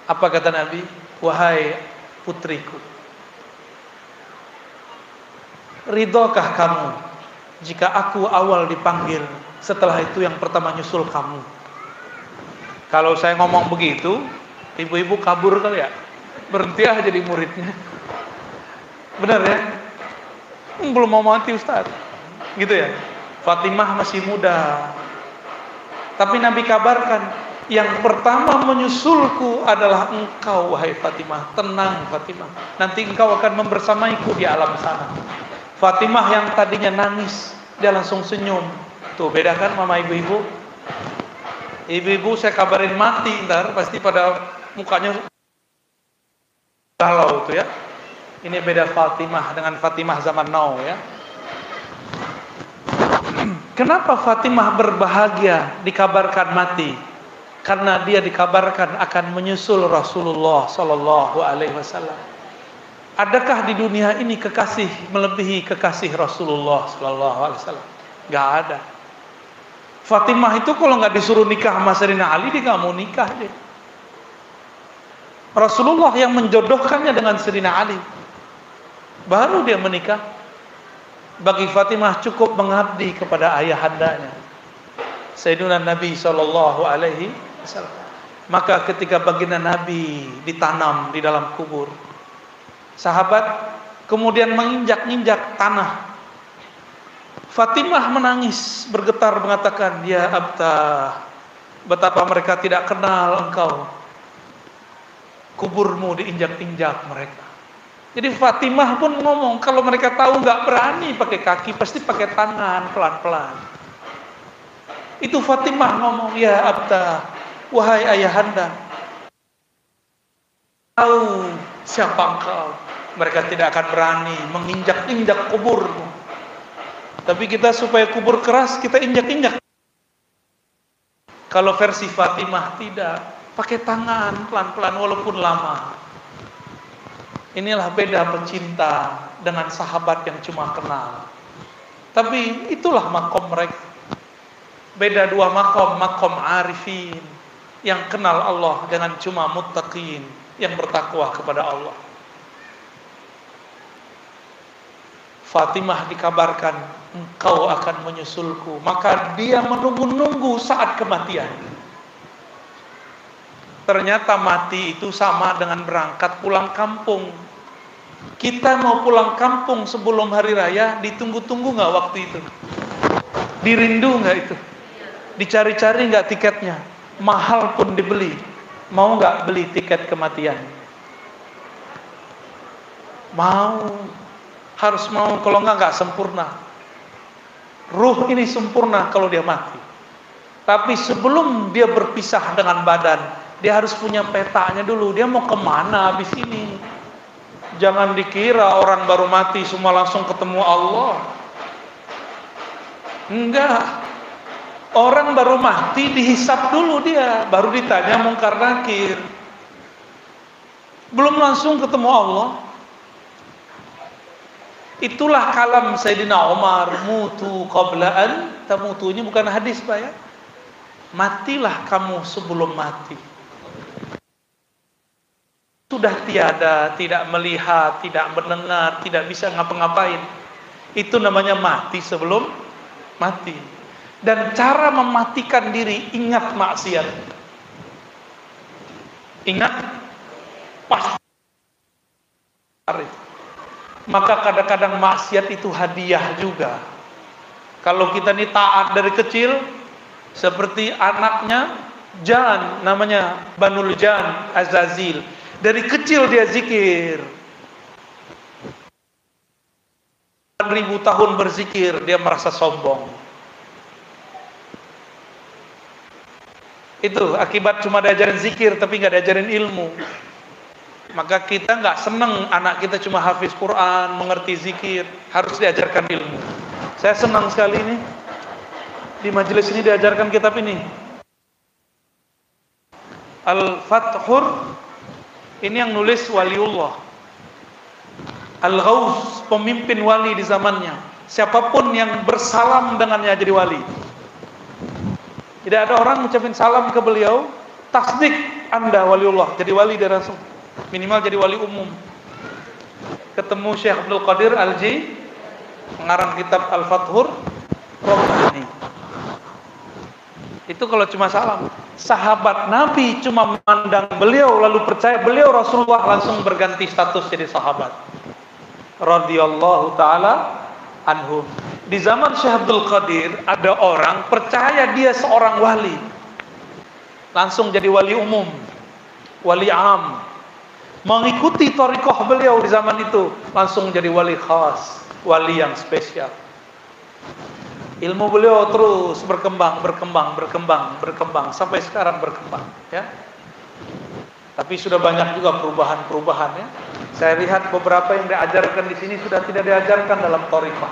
[SPEAKER 1] Apa kata Nabi? Wahai putriku, ridhokah kamu jika aku awal dipanggil, setelah itu yang pertama nyusul kamu? Kalau saya ngomong begitu, ibu-ibu kabur kali ya? Berhenti aja jadi muridnya. Benar ya? Belum mau mati Ustaz. Gitu ya? Fatimah masih muda. Tapi Nabi kabarkan, yang pertama menyusulku adalah engkau wahai Fatimah. Tenang Fatimah, nanti engkau akan membersamaiku di alam sana. Fatimah yang tadinya nangis, dia langsung senyum. Tuh beda kan mama ibu-ibu? Ibu-ibu saya kabarin mati ntar pasti pada mukanya galau tuh ya. Ini beda Fatimah dengan Fatimah zaman now ya. Kenapa Fatimah berbahagia dikabarkan mati? Karena dia dikabarkan akan menyusul Rasulullah sallallahu alaihi wasallam. Adakah di dunia ini kekasih melebihi kekasih Rasulullah sallallahu alaihi wasallam? Gak ada. Fatimah itu kalau nggak disuruh nikah sama Sayyidina Ali, dia nggak mau nikah dia. Rasulullah yang menjodohkannya dengan Sayyidina Ali, baru dia menikah. Bagi Fatimah cukup mengabdi kepada ayahandanya Sayyidina Nabi sallallahu alaihi wasallam. Maka ketika baginda Nabi ditanam di dalam kubur, sahabat kemudian menginjak-injak tanah. Fatimah menangis bergetar mengatakan, ya Abtah, betapa mereka tidak kenal engkau, kuburmu diinjak-injak mereka. Jadi Fatimah pun ngomong, kalau mereka tahu nggak berani pakai kaki, pasti pakai tangan pelan-pelan. Itu Fatimah ngomong, ya Abtah, wahai ayahanda, tahu siapa engkau. Mereka tidak akan berani menginjak-injak kuburmu. Tapi kita supaya kubur keras, kita injak-injak. Kalau versi Fatimah tidak, pakai tangan pelan-pelan walaupun lama. Inilah beda pecinta dengan sahabat yang cuma kenal. Tapi itulah makom mereka. Beda dua makom, makom arifin yang kenal Allah dengan cuma muttaqin yang bertakwa kepada Allah. Fatimah dikabarkan, engkau akan menyusulku. Maka dia menunggu-nunggu saat kematian. Ternyata mati itu sama dengan berangkat pulang kampung. Kita mau pulang kampung sebelum hari raya, ditunggu-tunggu nggak waktu itu? Dirindu nggak itu? Dicari-cari nggak tiketnya? Mahal pun dibeli. Mau nggak beli tiket kematian? Mau. Harus mau, kalau nggak sempurna. Ruh ini sempurna kalau dia mati. Tapi sebelum dia berpisah dengan badan, dia harus punya petanya dulu. Dia mau kemana habis ini? Jangan dikira orang baru mati semua langsung ketemu Allah. Enggak. Orang baru mati dihisap dulu dia, baru ditanya Mungkar Nakir. Belum langsung ketemu Allah. Itulah kalam Sayyidina Umar, mutu qabla an tamutu. Ini bukan hadis Pak ya. Matilah kamu sebelum mati. Sudah tiada, tidak melihat, tidak mendengar, tidak bisa ngapa-ngapain. Itu namanya mati sebelum mati. Dan cara mematikan diri, ingat maksiat. Ingat pasti. Maka kadang-kadang maksiat itu hadiah juga. Kalau kita ini taat dari kecil, seperti anaknya Jan, namanya Banul Jan Azazil. Dari kecil dia zikir. 1000 tahun berzikir, dia merasa sombong. Itu akibat cuma diajarin zikir tapi nggak diajarin ilmu. Maka kita nggak seneng anak kita cuma hafiz Quran, mengerti zikir, harus diajarkan ilmu. Saya senang sekali ini di majelis ini diajarkan kitab ini, Al-Fathur. Ini yang nulis waliullah, Al-Ghaus, pemimpin wali di zamannya. Siapapun yang bersalam dengannya jadi wali. Tidak ada orang mengucapkan salam ke beliau, tasdik Anda waliullah, jadi wali dari Rasul. Minimal jadi wali umum. Ketemu Syekh Abdul Qadir Al-Ji, pengarang kitab Al-Fathur Robbani. Itu kalau cuma salam. Sahabat Nabi cuma memandang beliau lalu percaya beliau Rasulullah, langsung berganti status jadi sahabat. Radhiyallahu taala anhu. Di zaman Syekh Abdul Qadir ada orang percaya dia seorang wali, langsung jadi wali umum, wali am. Mengikuti thariqah beliau di zaman itu, langsung jadi wali khas, wali yang spesial. Ilmu beliau terus berkembang sampai sekarang berkembang, ya. Tapi sudah banyak juga perubahan-perubahan, ya. Saya lihat beberapa yang diajarkan di sini sudah tidak diajarkan dalam thariqah.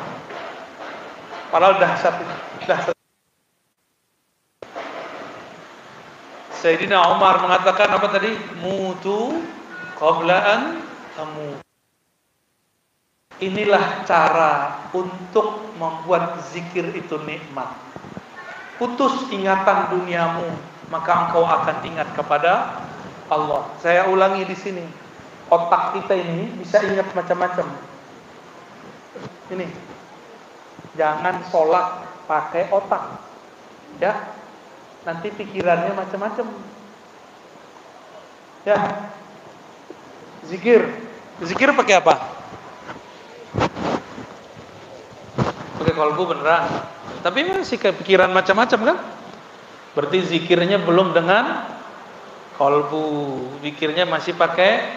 [SPEAKER 1] Padahal dahsyat itu, dahsyat. Sayyidina Umar mengatakan apa tadi? Mutu qablaan tamu. Inilah cara untuk membuat zikir itu nikmat. Putus ingatan duniamu, maka engkau akan ingat kepada Allah. Saya ulangi di sini. Otak kita ini bisa ingat macam-macam. Ini. Jangan sholat pakai otak. Ya. Nanti pikirannya macam-macam. Ya. Zikir pakai apa? Pakai kalbu beneran. Tapi masih kepikiran macam-macam kan? Berarti zikirnya belum dengan kalbu. Zikirnya masih pakai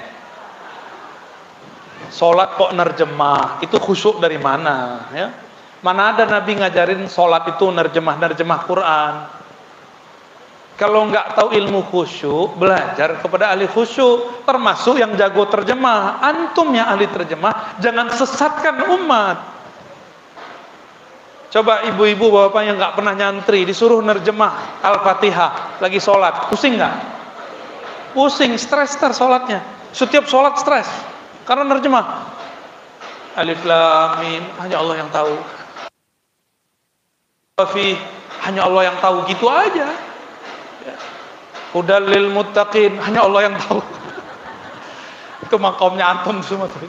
[SPEAKER 1] sholat kok nerjemah. Itu khusyuk dari mana? Ya? Mana ada Nabi ngajarin sholat itu nerjemah Quran. Kalau nggak tahu ilmu khusyuk, belajar kepada ahli khusyuk, termasuk yang jago terjemah. Antum yang ahli terjemah, jangan sesatkan umat. Coba ibu-ibu bapak yang nggak pernah nyantri disuruh nerjemah Al-Fatihah lagi sholat, pusing nggak? Pusing, stres sholatnya. Setiap sholat stres karena nerjemah. Alif Lam Mim, hanya Allah yang tahu. Hanya Allah yang tahu, gitu aja. Hudal lil muttaqin, hanya Allah yang tahu. Itu makamnya antum semua tuh.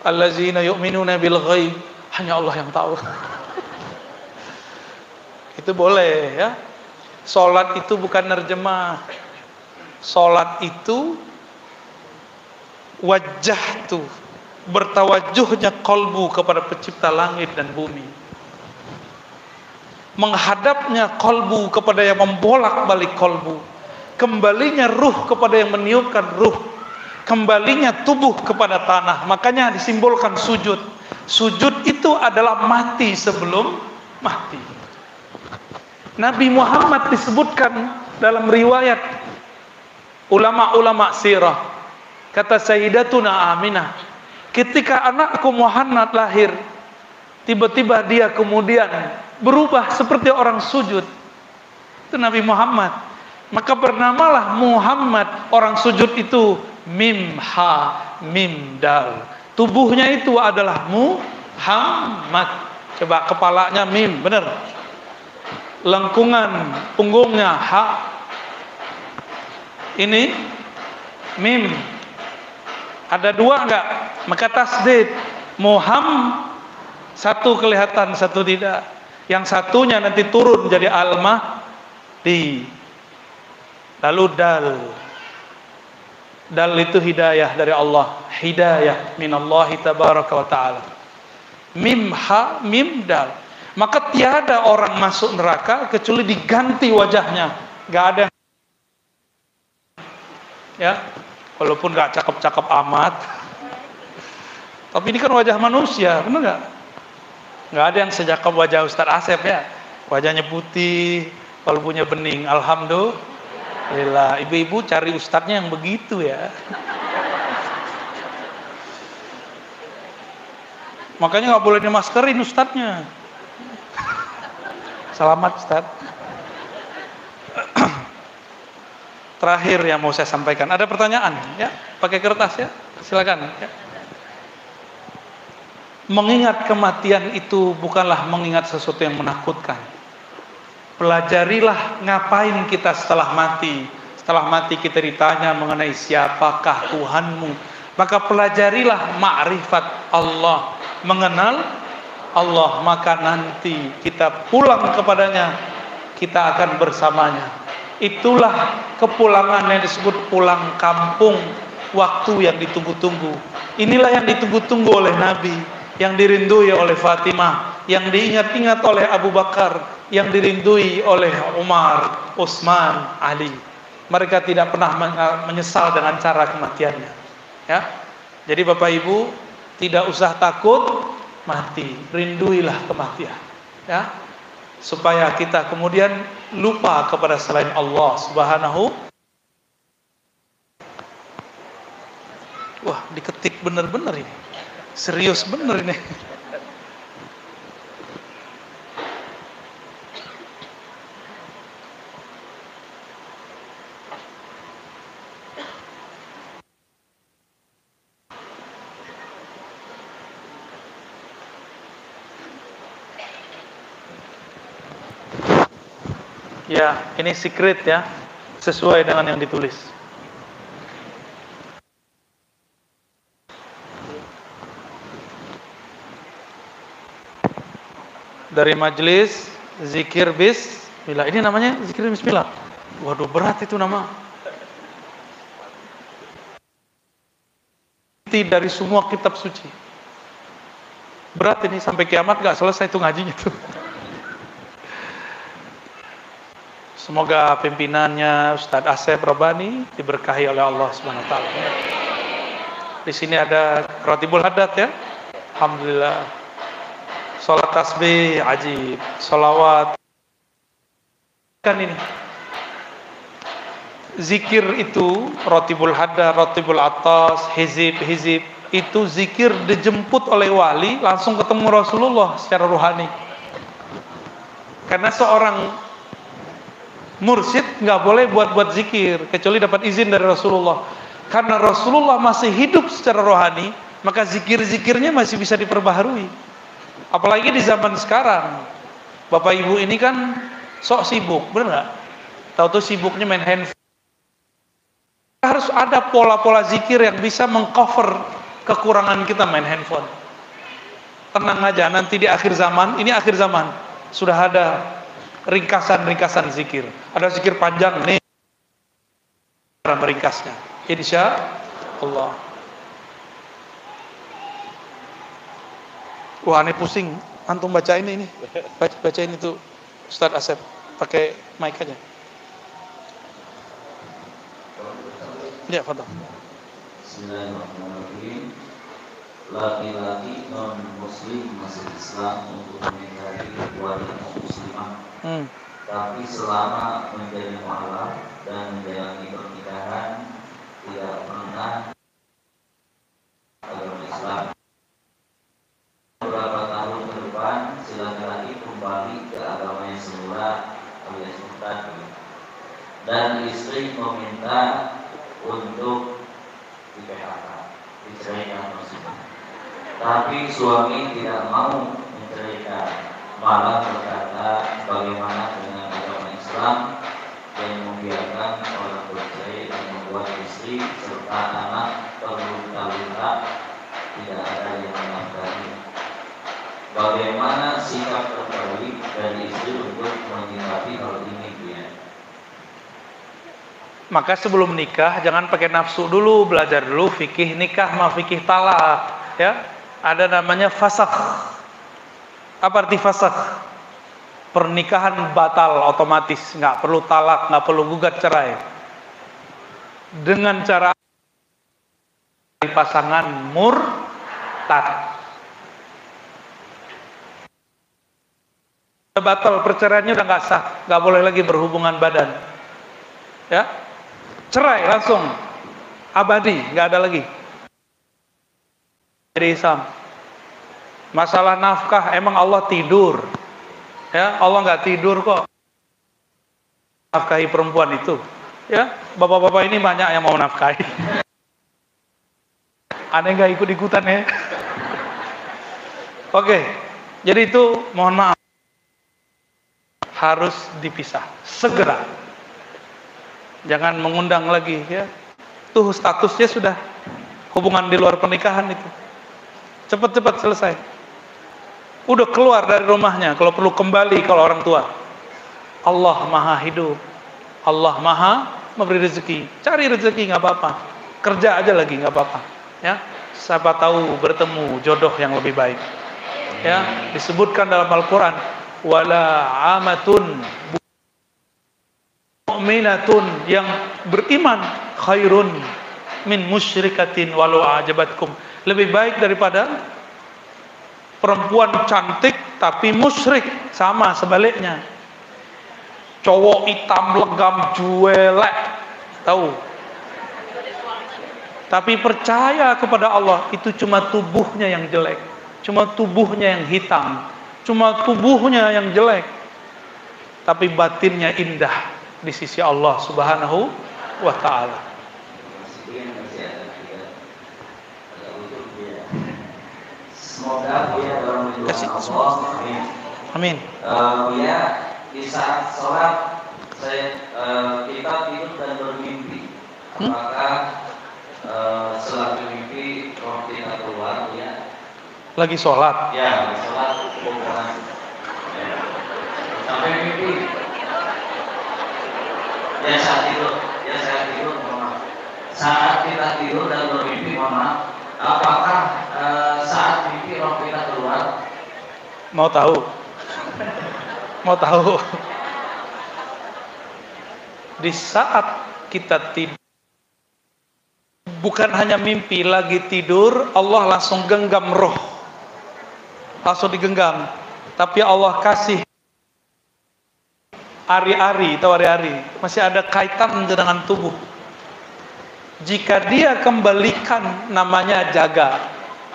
[SPEAKER 1] Allazina yu'minuna bil ghaib, hanya Allah yang tahu. Itu boleh, ya. Salat itu bukan nerjemah. Salat itu wajah tuh, bertawajuhnya qalbu kepada pencipta langit dan bumi. Menghadapnya qalbu kepada yang membolak-balik qalbu. Kembalinya ruh kepada yang meniupkan ruh. Kembalinya tubuh kepada tanah. Makanya disimbolkan sujud. Sujud itu adalah mati sebelum mati. Nabi Muhammad disebutkan dalam riwayat ulama-ulama sirah. Kata Sayyidatuna Aminah, ketika anakku Muhammad lahir, tiba-tiba dia kemudian berubah seperti orang sujud. Itu Nabi Muhammad. Maka bernamalah Muhammad. Orang sujud itu mim ha mim dal. Tubuhnya itu adalah Muhammad. Coba kepalanya mim, benar. Lengkungan punggungnya ha. Ini mim. Ada dua enggak? Maka tasdid. Muhammad, satu kelihatan, satu tidak. Yang satunya nanti turun jadi al-mahdi. Lalu dal. Dal itu hidayah dari Allah. Hidayah minallahi tabaraka wa ta'ala. Mim ha mim dal. Maka tiada orang masuk neraka kecuali diganti wajahnya. Gak ada. Ya, walaupun gak cakep-cakep amat. Tapi ini kan wajah manusia, benar gak? Gak ada yang sejakap wajah Ustaz Asep, ya. Wajahnya putih, kalbunya bening. Alhamdulillah. Ibu-ibu cari ustadznya yang begitu, ya. Makanya nggak boleh dimaskerin ustadznya. Selamat Ustadz. Terakhir yang mau saya sampaikan, ada pertanyaan ya, pakai kertas ya, silakan ya. Mengingat kematian itu bukanlah mengingat sesuatu yang menakutkan. Pelajarilah ngapain kita setelah mati. Setelah mati kita ditanya mengenai siapakah Tuhanmu. Maka pelajarilah ma'rifat Allah, mengenal Allah, maka nanti kita pulang kepadanya, kita akan bersamanya. Itulah kepulangan yang disebut pulang kampung, waktu yang ditunggu-tunggu. Inilah yang ditunggu-tunggu oleh Nabi, yang dirindui oleh Fatimah, yang diingat-ingat oleh Abu Bakar, yang dirindui oleh Umar, Utsman, Ali. Mereka tidak pernah menyesal dengan cara kematiannya. Ya, jadi Bapak Ibu tidak usah takut mati, rinduilah kematian. Ya, supaya kita kemudian lupa kepada selain Allah Subhanahu. Wah, diketik bener-bener ini. Serius bener ini. Ya, ini secret ya, sesuai dengan yang ditulis. Dari majelis zikir bismillah. Ini namanya zikir bismillah. Waduh, berat itu nama. Dari semua kitab suci. Berat ini, sampai kiamat gak selesai itu ngajinya tuh. Semoga pimpinannya Ustadz Asep Robani diberkahi oleh Allah Subhanahu wa taala. Di sini ada Rotibul Haddad ya. Alhamdulillah. Salat tasbih ajib, salawat. Kan ini. Zikir itu Rotibul Haddad, Rotibul Atas, hizib itu zikir dijemput oleh wali langsung ketemu Rasulullah secara ruhani. Karena seorang mursyid nggak boleh buat zikir kecuali dapat izin dari Rasulullah. Karena Rasulullah masih hidup secara rohani, maka zikir-zikirnya masih bisa diperbaharui. Apalagi di zaman sekarang, Bapak Ibu ini kan sok sibuk, benar nggak? Tahu tuh sibuknya main handphone. Harus ada pola-pola zikir yang bisa mengcover kekurangan kita main handphone. Tenang aja, nanti di akhir zaman, ini akhir zaman, sudah ada ringkasan-ringkasan zikir. Ada zikir panjang nih, meringkasnya. Insya Allah. Wah, aneh pusing. Antum bacain ini. Bacain itu Ustadz Asep. Pakai mic aja. Ya, fadhal.
[SPEAKER 2] Bismillahirrahmanirrahim. Laki-laki non-muslim masih Islam untuk menikahi wanita muslimah. Tapi selama menjadi mualaf dan menjalani pernikahan tidak pernah agama Islam. Beberapa tahun ke depan si laki-laki kembali ke agama yang semula alias murtad, dan istri meminta untuk di PHK, diceraikan maksudnya. Tapi suami tidak mau menceraikan, malah berkata bagaimana dengan agama Islam yang membiarkan orang bercerai dan membuat istri serta anak terluka-luka, tidak ada yang menafkahi. Bagaimana sikap terbaik dari istri untuk menyikapi hal ini, ya?
[SPEAKER 1] Maka sebelum nikah jangan pakai nafsu dulu, belajar dulu fikih nikah sama fikih talak, ya. Ada namanya fasakh. Apa arti fasakh? Pernikahan batal otomatis, nggak perlu talak, nggak perlu gugat cerai. Dengan cara pasangan murtad. Batal perceraiannya udah nggak sah, nggak boleh lagi berhubungan badan, ya, cerai langsung, abadi, nggak ada lagi. Jadi Islam, Masalah nafkah, emang Allah tidur? Ya, Allah nggak tidur kok. Nafkahi perempuan itu. Ya, bapak-bapak ini banyak yang mau nafkahi. Aneh nggak ikut-ikutan ya? Oke, jadi itu mohon maaf. Harus dipisah segera. Jangan mengundang lagi ya. Tuh statusnya sudah hubungan di luar pernikahan itu. Cepat-cepat selesai. Udah keluar dari rumahnya, kalau perlu kembali kalau orang tua. Allah Maha hidup. Allah Maha memberi rezeki. Cari rezeki nggak apa-apa. Kerja aja lagi nggak apa-apa. Ya, siapa tahu bertemu jodoh yang lebih baik. Ya, disebutkan dalam Al-Qur'an, wala amatun mu'minatun, yang beriman khairun min musyrikatin walau ajabatkum. Lebih baik daripada perempuan cantik tapi musyrik. Sama sebaliknya, cowok hitam legam juelek, tahu, tapi percaya kepada Allah, itu cuma tubuhnya yang jelek, cuma tubuhnya yang hitam, cuma tubuhnya yang jelek, tapi batinnya indah di sisi Allah Subhanahu wa ta'ala.
[SPEAKER 2] Semoga dia dalam lindungan Allah. Amin.
[SPEAKER 1] Amin.
[SPEAKER 2] Ya, di saat sholat kita tidur dan bermimpi. Apakah setelah bermimpi roh kita keluar? Ya.
[SPEAKER 1] Lagi sholat.
[SPEAKER 2] Ya, lagi sholat bukan. Ya. Sampai mimpi. Ya saat tidur, mohon maaf. Saat kita tidur dan bermimpi, mohon maaf. Apakah saat mimpi roh kita keluar?
[SPEAKER 1] Mau tahu? Mau tahu? Di saat kita tidur, bukan hanya mimpi, lagi tidur, Allah langsung genggam roh, langsung digenggam. Tapi Allah kasih ari-ari, tahu ari-ari, masih ada kaitan dengan tubuh. Jika dia kembalikan, namanya jaga,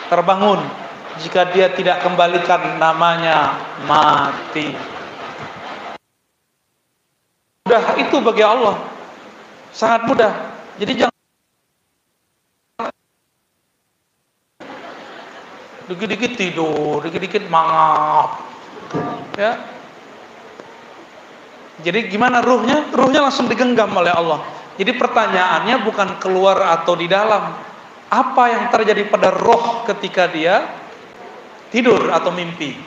[SPEAKER 1] terbangun. Jika dia tidak kembalikan, namanya mati. Mudah itu bagi Allah, sangat mudah. Jadi jangan dikit-dikit tidur, dikit-dikit mangap, ya. Jadi gimana ruhnya? Ruhnya langsung digenggam oleh Allah. Jadi pertanyaannya bukan keluar atau di dalam. Apa yang terjadi pada roh ketika dia tidur atau mimpi?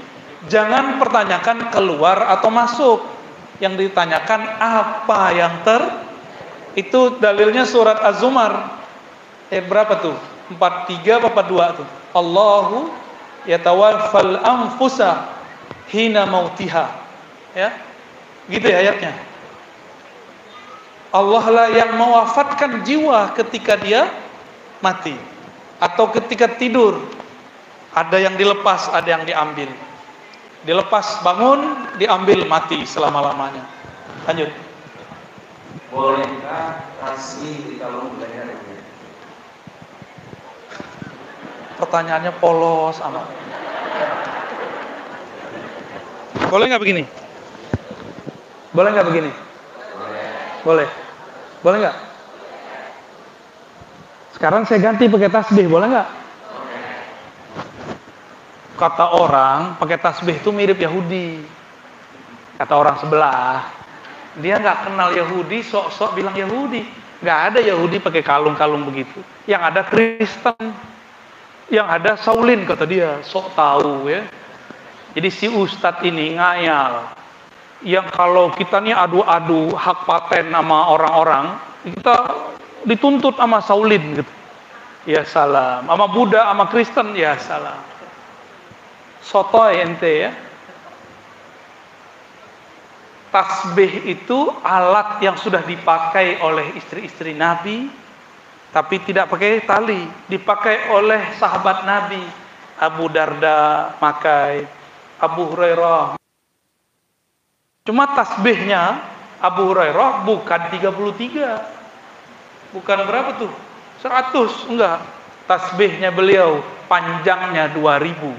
[SPEAKER 1] Jangan pertanyakan keluar atau masuk. Yang ditanyakan apa yang itu dalilnya surat Az-Zumar. Berapa tuh? 43 apa 42 tuh? Allahu yatawaffal anfusa hina mautiha. Ya. Gitu ya ayatnya. Allah lah yang mewafatkan jiwa ketika dia mati atau ketika tidur. Ada yang dilepas, ada yang diambil. Dilepas bangun, diambil mati selama-lamanya. Lanjut.
[SPEAKER 2] Bolehkah tasbih di kalung leher?
[SPEAKER 1] Pertanyaannya polos amat. Boleh nggak begini? Boleh nggak begini? Boleh. Boleh nggak? Sekarang saya ganti pakai tasbih, boleh nggak? Kata orang, pakai tasbih itu mirip Yahudi. Kata orang sebelah, dia nggak kenal Yahudi, sok-sok bilang Yahudi. Nggak ada Yahudi pakai kalung-kalung begitu. Yang ada Kristen, yang ada Saulin, kata dia, sok tahu ya. Jadi si Ustadz ini ngayal. Yang kalau kita nih adu-adu hak paten sama orang-orang, kita dituntut sama Saulin gitu. Ya salam. Sama Buddha, sama Kristen, ya salam. Sotoy ente ya. Tasbih itu alat yang sudah dipakai oleh istri-istri Nabi, tapi tidak pakai tali. Dipakai oleh sahabat Nabi. Abu Darda pakai, Abu Hurairah. Cuma tasbihnya Abu Hurairah bukan 33. Bukan berapa tuh? 100, enggak. Tasbihnya beliau panjangnya 2000.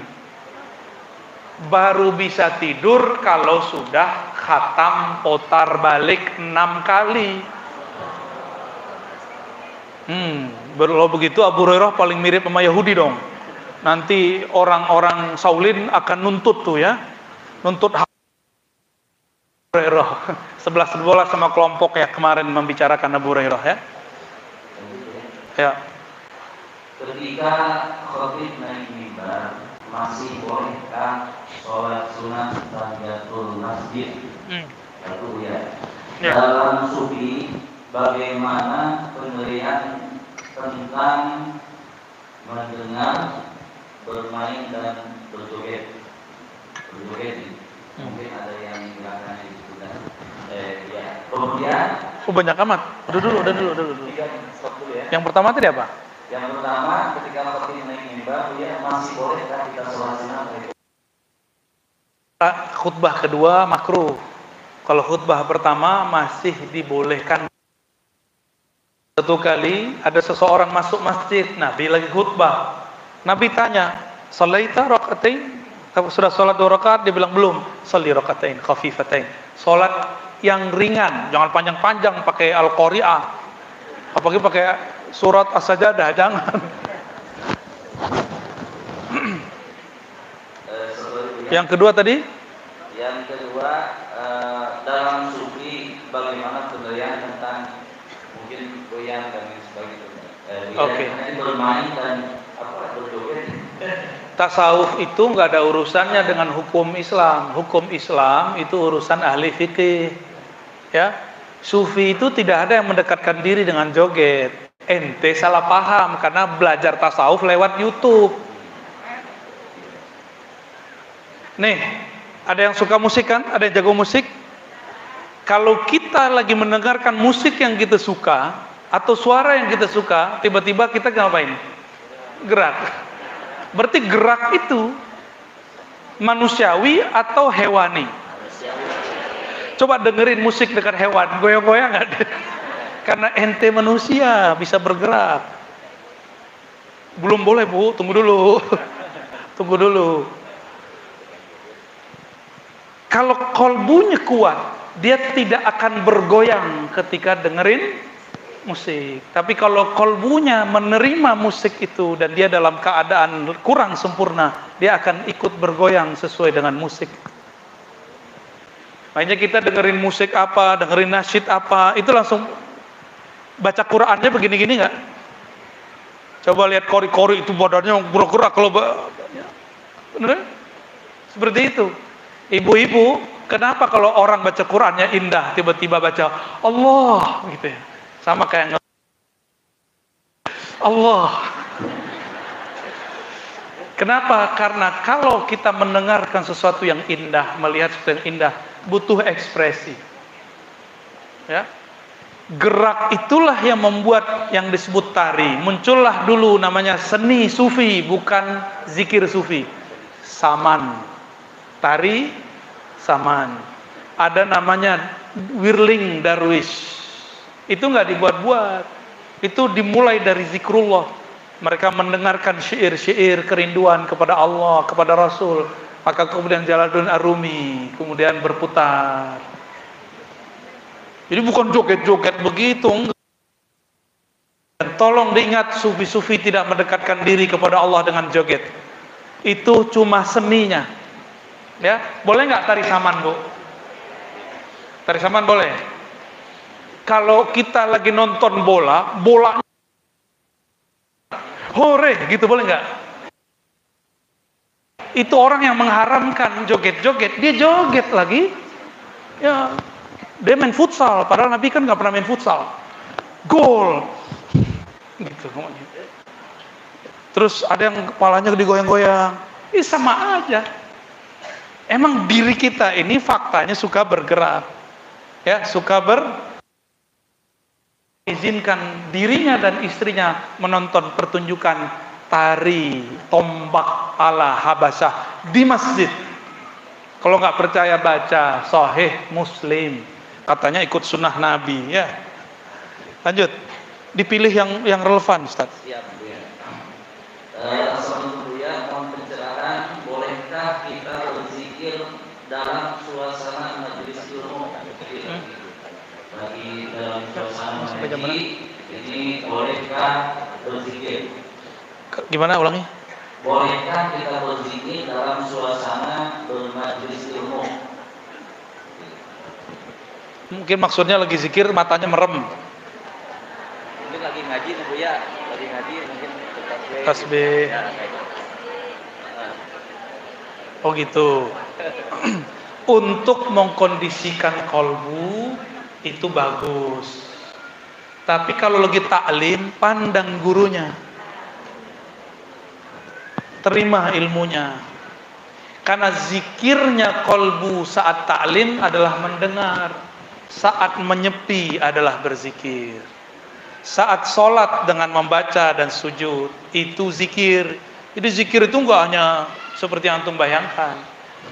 [SPEAKER 1] baru bisa tidur kalau sudah khatam putar balik 6 kali. Kalau begitu Abu Hurairah paling mirip sama Yahudi dong. Nanti orang-orang Saulin akan nuntut tuh ya, nuntut Abu Hurairah. 11 sama kelompok ya kemarin membicarakan Abu Hurairah ya. Ya.
[SPEAKER 2] Ketika khatib naik mimbar, masih bolehkah sholat sunat tahiyatul masjid? Satu ya. Dalam sufi, bagaimana penilaian tentang mendengar, bermain dan berjoget? Mungkin ada yang gerakannya disebutkan. Ya. Kemudian,
[SPEAKER 1] banyak amat. Udah dulu.
[SPEAKER 2] Ya.
[SPEAKER 1] Yang pertama tadi apa?
[SPEAKER 2] Yang pertama, ketika khatib naik mimbar, ya masih bolehkah kita sholat sunat?
[SPEAKER 1] Khutbah kedua makruh. Kalau khutbah pertama masih dibolehkan. Satu kali ada seseorang masuk masjid, Nabi lagi khutbah. Nabi tanya, "Shalaita rakaatain?" Sudah sholat 2 rakaat? Dia bilang belum. "Shalli rakaatain khafifatain." Sholat yang ringan, jangan panjang-panjang pakai Al-Qari'ah. Apalagi pakai surat As-Sajdah, jangan. Yang kedua tadi?
[SPEAKER 2] Yang kedua, dalam sufi bagaimana penilaian tentang mungkin goyang dan sebagainya.
[SPEAKER 1] Oke.
[SPEAKER 2] Bermain dan berjoget.
[SPEAKER 1] Tasawuf itu nggak ada urusannya dengan hukum Islam. Hukum Islam itu urusan ahli fikih. Ya, sufi itu tidak ada yang mendekatkan diri dengan joget. Ente salah paham karena belajar tasawuf lewat YouTube. Nih, ada yang suka musik kan? Ada yang jago musik? Kalau kita lagi mendengarkan musik yang kita suka atau suara yang kita suka, tiba-tiba kita ngapain? Gerak. Berarti gerak itu manusiawi atau hewani? Coba dengerin musik dekat hewan, goyang-goyang nggak? Karena ente manusia bisa bergerak. Belum boleh Bu, tunggu dulu. Tunggu dulu. Kalau kolbunya kuat, dia tidak akan bergoyang ketika dengerin musik. Tapi kalau kolbunya menerima musik itu dan dia dalam keadaan kurang sempurna, dia akan ikut bergoyang sesuai dengan musik. Makanya kita dengerin musik apa, dengerin nasyid apa, itu langsung baca Qur'annya begini-gini nggak? Coba lihat kori-kori itu badannya bergerak kalau bener? Seperti itu. Ibu-ibu, kenapa kalau orang baca Qur'annya indah, tiba-tiba baca Allah gitu ya? Sama kayak Allah. Kenapa? Karena kalau kita mendengarkan sesuatu yang indah, melihat sesuatu yang indah, butuh ekspresi. Ya. Gerak itulah yang membuat yang disebut tari. Muncullah dulu namanya seni sufi, bukan zikir sufi. Saman. Tari saman. Ada namanya whirling darwish. Itu nggak dibuat-buat. Itu dimulai dari zikrullah. Mereka mendengarkan syair-syair kerinduan kepada Allah, kepada Rasul. Maka kemudian Jalaluddin Ar-Rumi kemudian berputar. Jadi bukan joget-joget begitu. Tolong diingat, sufi-sufi tidak mendekatkan diri kepada Allah dengan joget. Itu cuma seninya. Ya, boleh nggak tari saman, Bu? Tari saman boleh. Kalau kita lagi nonton bola hore gitu, boleh nggak? Itu orang yang mengharamkan joget-joget, dia joget lagi. Ya, dia main futsal, padahal Nabi kan nggak pernah main futsal. Gol, gitu. Terus ada yang kepalanya digoyang-goyang. Ini sama aja. Emang diri kita ini faktanya suka bergerak, ya, suka izinkan dirinya dan istrinya menonton pertunjukan tari tombak ala Habasyah di masjid. Kalau nggak percaya baca Sahih Muslim, katanya ikut sunnah Nabi, ya. Lanjut, dipilih yang relevan, Ustaz.
[SPEAKER 2] Siap, ya. Assalamualaikum, mohon pencerahan, bolehkah kita
[SPEAKER 1] Sampai jam mana?
[SPEAKER 2] Ini bolehkah berzikir?
[SPEAKER 1] Gimana ulangi?
[SPEAKER 2] Bolehkah kita berzikir dalam suasana bermajlis ilmu?
[SPEAKER 1] Mungkin maksudnya lagi zikir matanya merem.
[SPEAKER 3] Mungkin lagi ngaji nih Bu ya, lagi ngaji mungkin
[SPEAKER 1] Tasbih.
[SPEAKER 3] Ya, kayak gitu.
[SPEAKER 1] Oh gitu. Untuk mengkondisikan kolbu itu bagus. Tapi kalau lagi taklim, pandang gurunya. Terima ilmunya. Karena zikirnya kolbu saat taklim adalah mendengar. Saat menyepi adalah berzikir. Saat sholat dengan membaca dan sujud, itu zikir. Jadi zikir itu enggak hanya seperti yang antum bayangkan.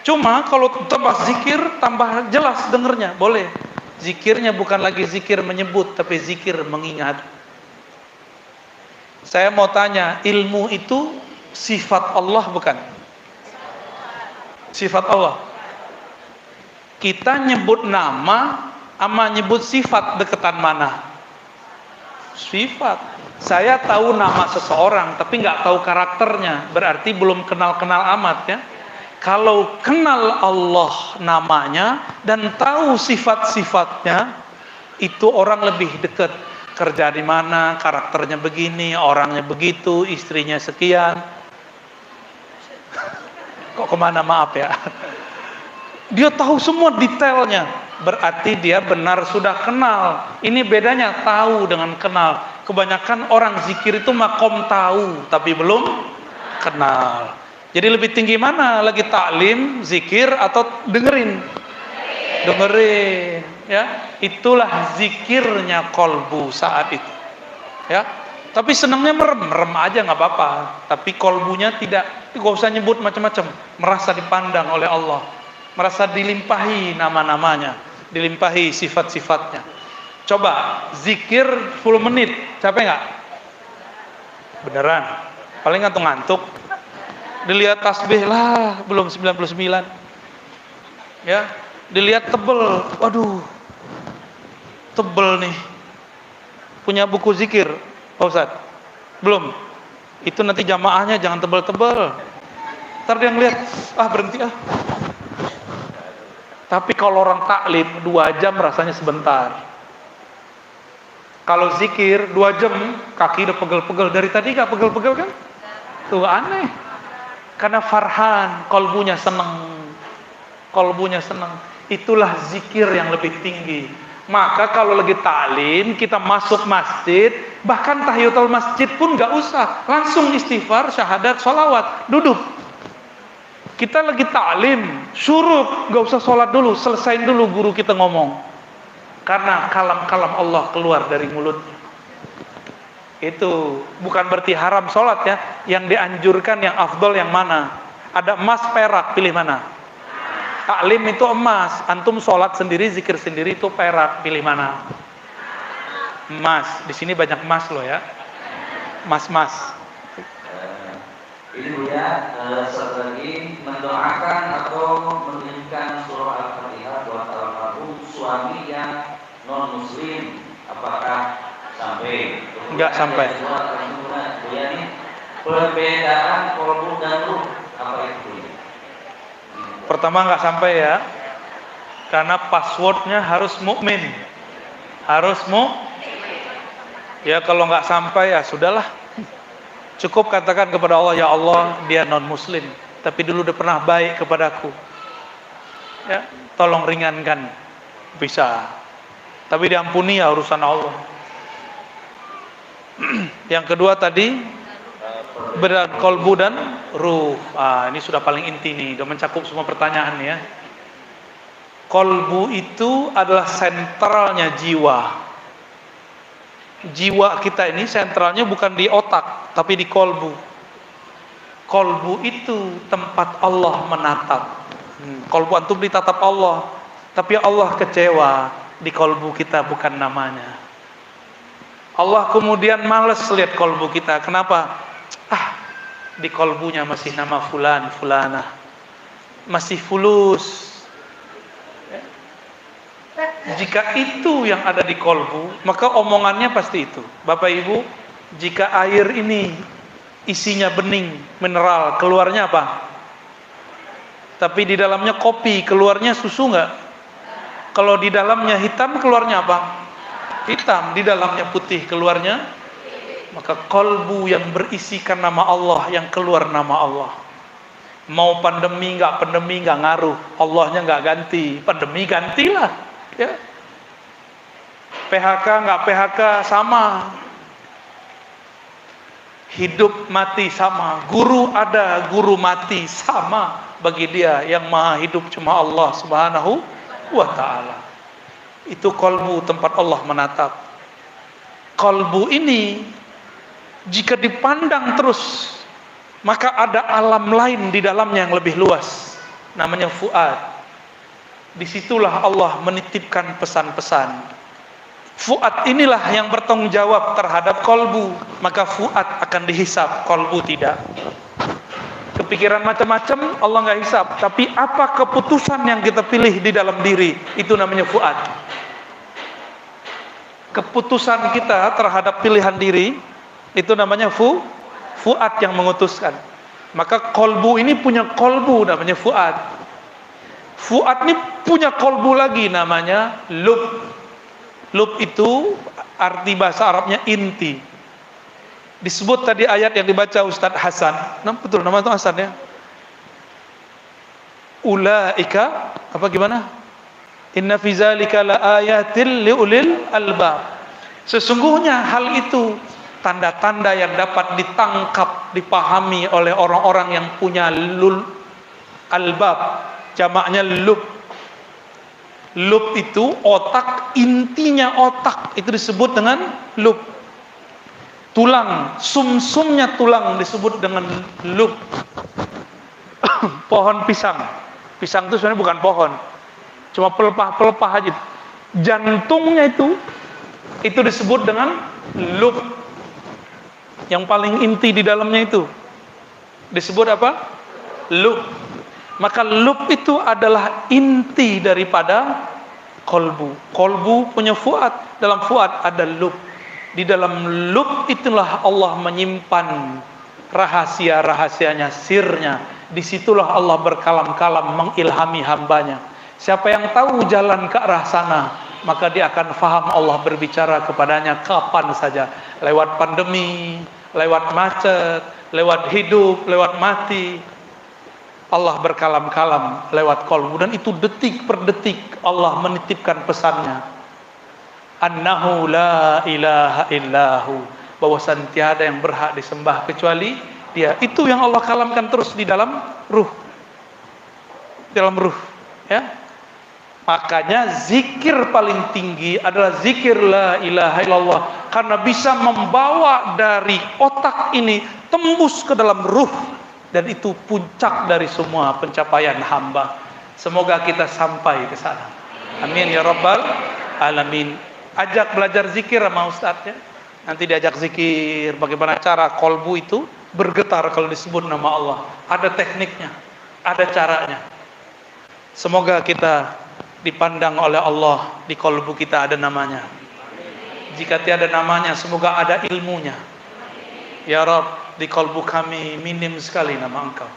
[SPEAKER 1] Cuma kalau tambah zikir, tambah jelas dengernya, boleh. Zikirnya bukan lagi zikir menyebut, tapi zikir mengingat. Saya mau tanya, ilmu itu sifat Allah bukan? Sifat Allah. Kita nyebut nama sama nyebut sifat deketan mana? Sifat. Saya tahu nama seseorang tapi nggak tahu karakternya, berarti belum kenal-kenal amat ya. Kalau kenal Allah namanya dan tahu sifat-sifatnya, itu orang lebih dekat. Kerja di mana, karakternya begini, orangnya begitu, istrinya sekian. Kok kemana, maaf ya. Dia tahu semua detailnya, berarti dia benar sudah kenal. Ini bedanya tahu dengan kenal. Kebanyakan orang zikir itu makom tahu tapi belum kenal. Jadi lebih tinggi mana? Lagi taklim, zikir atau dengerin? Dengerin, ya. Itulah zikirnya kolbu saat itu. Ya. Tapi senangnya merem aja nggak apa-apa. Tapi kolbunya tidak. Gak usah nyebut macam-macam. Merasa dipandang oleh Allah. Merasa dilimpahi nama-namanya, dilimpahi sifat-sifatnya. Coba zikir 10 menit, capek nggak? Beneran? Paling ngantuk-ngantuk. Dilihat tasbih lah, belum 99. Ya, dilihat tebel, waduh, tebel nih. Punya buku zikir, Pak Ustadz? Belum. Itu nanti jamaahnya jangan tebel-tebel. Ntar dia ngeliat, berhenti ah. Tapi kalau orang taklim 2 jam rasanya sebentar. Kalau zikir 2 jam kaki udah pegel-pegel. Dari tadi gak pegel-pegel kan? Tuh aneh. Karena farhan, kolbunya seneng. Kolbunya seneng. Itulah zikir yang lebih tinggi. Maka kalau lagi taklim, kita masuk masjid, bahkan tahiyatul masjid pun gak usah. Langsung istighfar, syahadat, sholawat, duduk. Kita lagi taklim, suruh gak usah sholat dulu, selesain dulu guru kita ngomong. Karena kalam-kalam Allah keluar dari mulutnya. Itu bukan berarti haram sholat ya. Yang dianjurkan, yang afdol yang mana? Ada emas, perak, pilih mana? Taklim itu emas, antum sholat sendiri, zikir sendiri itu perak, pilih mana? Emas. Di sini banyak emas loh ya. Emas-emas.
[SPEAKER 2] Ini Bu ya, satu lagi mendoakan atau mengirimkan surah Al-Fatihah buat almarhum suami yang non muslim, apakah sampai?
[SPEAKER 1] Enggak sampai.
[SPEAKER 2] Bu ya, ini perbedaan kolbu dan ruh apa itu?
[SPEAKER 1] Pertama nggak sampai ya, karena passwordnya harus mukmin, harus ya kalau nggak sampai ya sudahlah. Cukup katakan kepada Allah, ya Allah dia non muslim tapi dulu udah pernah baik kepadaku, ya tolong ringankan, bisa, tapi diampuni ya urusan Allah. Yang kedua tadi berat kolbu dan ruh. Ini sudah paling inti nih, udah mencakup semua pertanyaan ya. Kolbu itu adalah sentralnya jiwa. Jiwa kita ini sentralnya bukan di otak, tapi di kolbu. Kolbu itu tempat Allah menatap. Kolbu antum ditatap Allah, tapi Allah kecewa di kolbu kita bukan namanya. Allah kemudian males lihat kolbu kita. Kenapa? Di kolbunya masih nama fulan, fulanah, masih fulus. Jika itu yang ada di kolbu, maka omongannya pasti itu. Bapak Ibu, jika air ini isinya bening, mineral, keluarnya apa? Tapi di dalamnya kopi, keluarnya susu nggak? Kalau di dalamnya hitam, keluarnya apa? Hitam. Di dalamnya putih, keluarnya? Maka kolbu yang berisikan nama Allah, yang keluar nama Allah. Mau pandemi nggak ngaruh, Allahnya nggak ganti, pandemi gantilah. Ya. PHK nggak PHK sama, hidup mati sama, guru ada guru mati sama bagi dia yang maha hidup cuma Allah subhanahu wa ta'ala. Itu kolbu, tempat Allah menatap. Kolbu ini jika dipandang terus, maka ada alam lain di dalamnya yang lebih luas, namanya fuad. Disitulah Allah menitipkan pesan-pesan. Fuad inilah yang bertanggung jawab terhadap kolbu. Maka fuad akan dihisap, kolbu tidak. Kepikiran macam-macam Allah nggak hisap, tapi apa keputusan yang kita pilih di dalam diri, itu namanya fuad. Keputusan kita terhadap pilihan diri, itu namanya fuad yang mengutuskan. Maka kolbu ini punya kolbu namanya fuad. Fuad ini punya kolbu lagi namanya lub. Lub itu arti bahasa Arabnya inti. Disebut tadi ayat yang dibaca Ustadz Hasan. Betul nama itu Hasan ya. Ulaika apa gimana? Inna fi zalika laayatil liulil albab. Sesungguhnya hal itu tanda-tanda yang dapat ditangkap, dipahami oleh orang-orang yang punya albab. Jamaknya lub. Lub itu otak, intinya otak itu disebut dengan lub. Tulang, sumsumnya tulang disebut dengan lub. Pohon pisang. Pisang itu sebenarnya bukan pohon, cuma pelepah-pelepah aja. Jantungnya itu disebut dengan lub. Yang paling inti di dalamnya itu disebut apa? Lub. Maka lub itu adalah inti daripada kolbu. Kolbu punya fuad, dalam fuad ada lub. Di dalam lub itulah Allah menyimpan rahasia-rahasianya, sirnya. Disitulah Allah berkalam-kalam mengilhami hambanya. Siapa yang tahu jalan ke arah sana, maka dia akan faham Allah berbicara kepadanya kapan saja. Lewat pandemi, lewat macet, lewat hidup, lewat mati. Allah berkalam-kalam lewat kolbu, dan itu detik per detik Allah menitipkan pesannya. Annahu la ilaha illahu, bahwasan tiada yang berhak disembah kecuali Dia. Itu yang Allah kalamkan terus di dalam ruh. Dalam ruh, ya. Makanya zikir paling tinggi adalah zikir la ilaha illallah, karena bisa membawa dari otak ini tembus ke dalam ruh. Dan itu puncak dari semua pencapaian hamba. Semoga kita sampai ke sana. Amin ya rabbal alamin. Ajak belajar zikir sama Ustadz ya. Nanti diajak zikir bagaimana cara kolbu itu bergetar kalau disebut nama Allah. Ada tekniknya, ada caranya. Semoga kita dipandang oleh Allah, di kolbu kita ada namanya. Jika tiada namanya, semoga ada ilmunya. Ya Rabb, di kolbu kami minim sekali nama Engkau.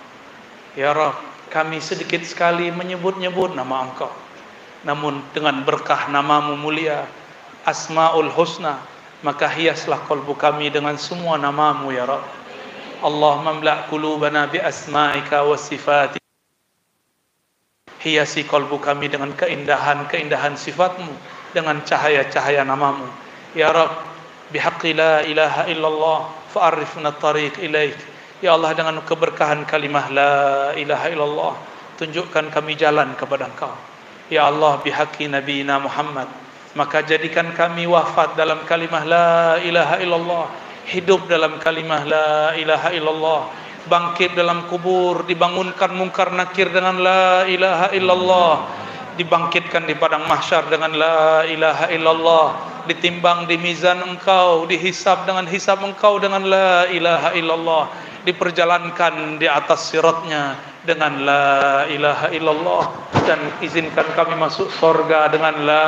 [SPEAKER 1] Ya Rabb, kami sedikit sekali menyebut-nyebut nama Engkau. Namun dengan berkah namamu mulia, Asmaul Husna, maka hiaslah kolbu kami dengan semua namamu ya Rabb. Allahumma mla' qulubana bi asma'ika wa sifatika. Hiasi kolbu kami dengan keindahan-keindahan sifatmu, dengan cahaya-cahaya namamu. Ya Rabb, bihaqqi la ilaha illallah fa'arifna tariq ilaik. Ya Allah, dengan keberkahan kalimah la ilaha illallah, tunjukkan kami jalan kepada Engkau. Ya Allah, bihaqqi nabiyina Muhammad, maka jadikan kami wafat dalam kalimah la ilaha illallah, hidup dalam kalimah la ilaha illallah, bangkit dalam kubur, dibangunkan mungkar nakir dengan la ilaha illallah, dibangkitkan di padang mahsyar dengan la ilaha illallah, ditimbang di mizan Engkau, dihisab dengan hisab Engkau dengan la ilaha illallah, diperjalankan di atas siratnya dengan la ilaha illallah, dan izinkan kami masuk surga dengan la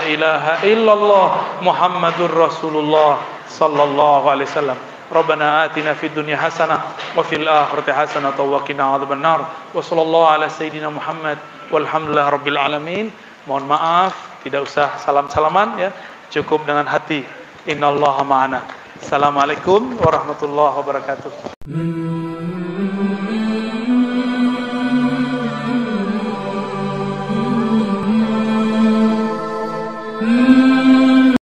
[SPEAKER 1] ilaha illallah Muhammadur Rasulullah sallallahu alaihi wasallam. Rabbana atina fid dunya hasanah wa fil akhirati hasanah wa qina adzabannar. Wa sallallahu ala sayidina Muhammad walhamdulillahi rabbil alamin. Mohon maaf, tidak usah salam-salaman ya. Cukup dengan hati. Innallaha ma'ana. Assalamualaikum warahmatullahi wabarakatuh.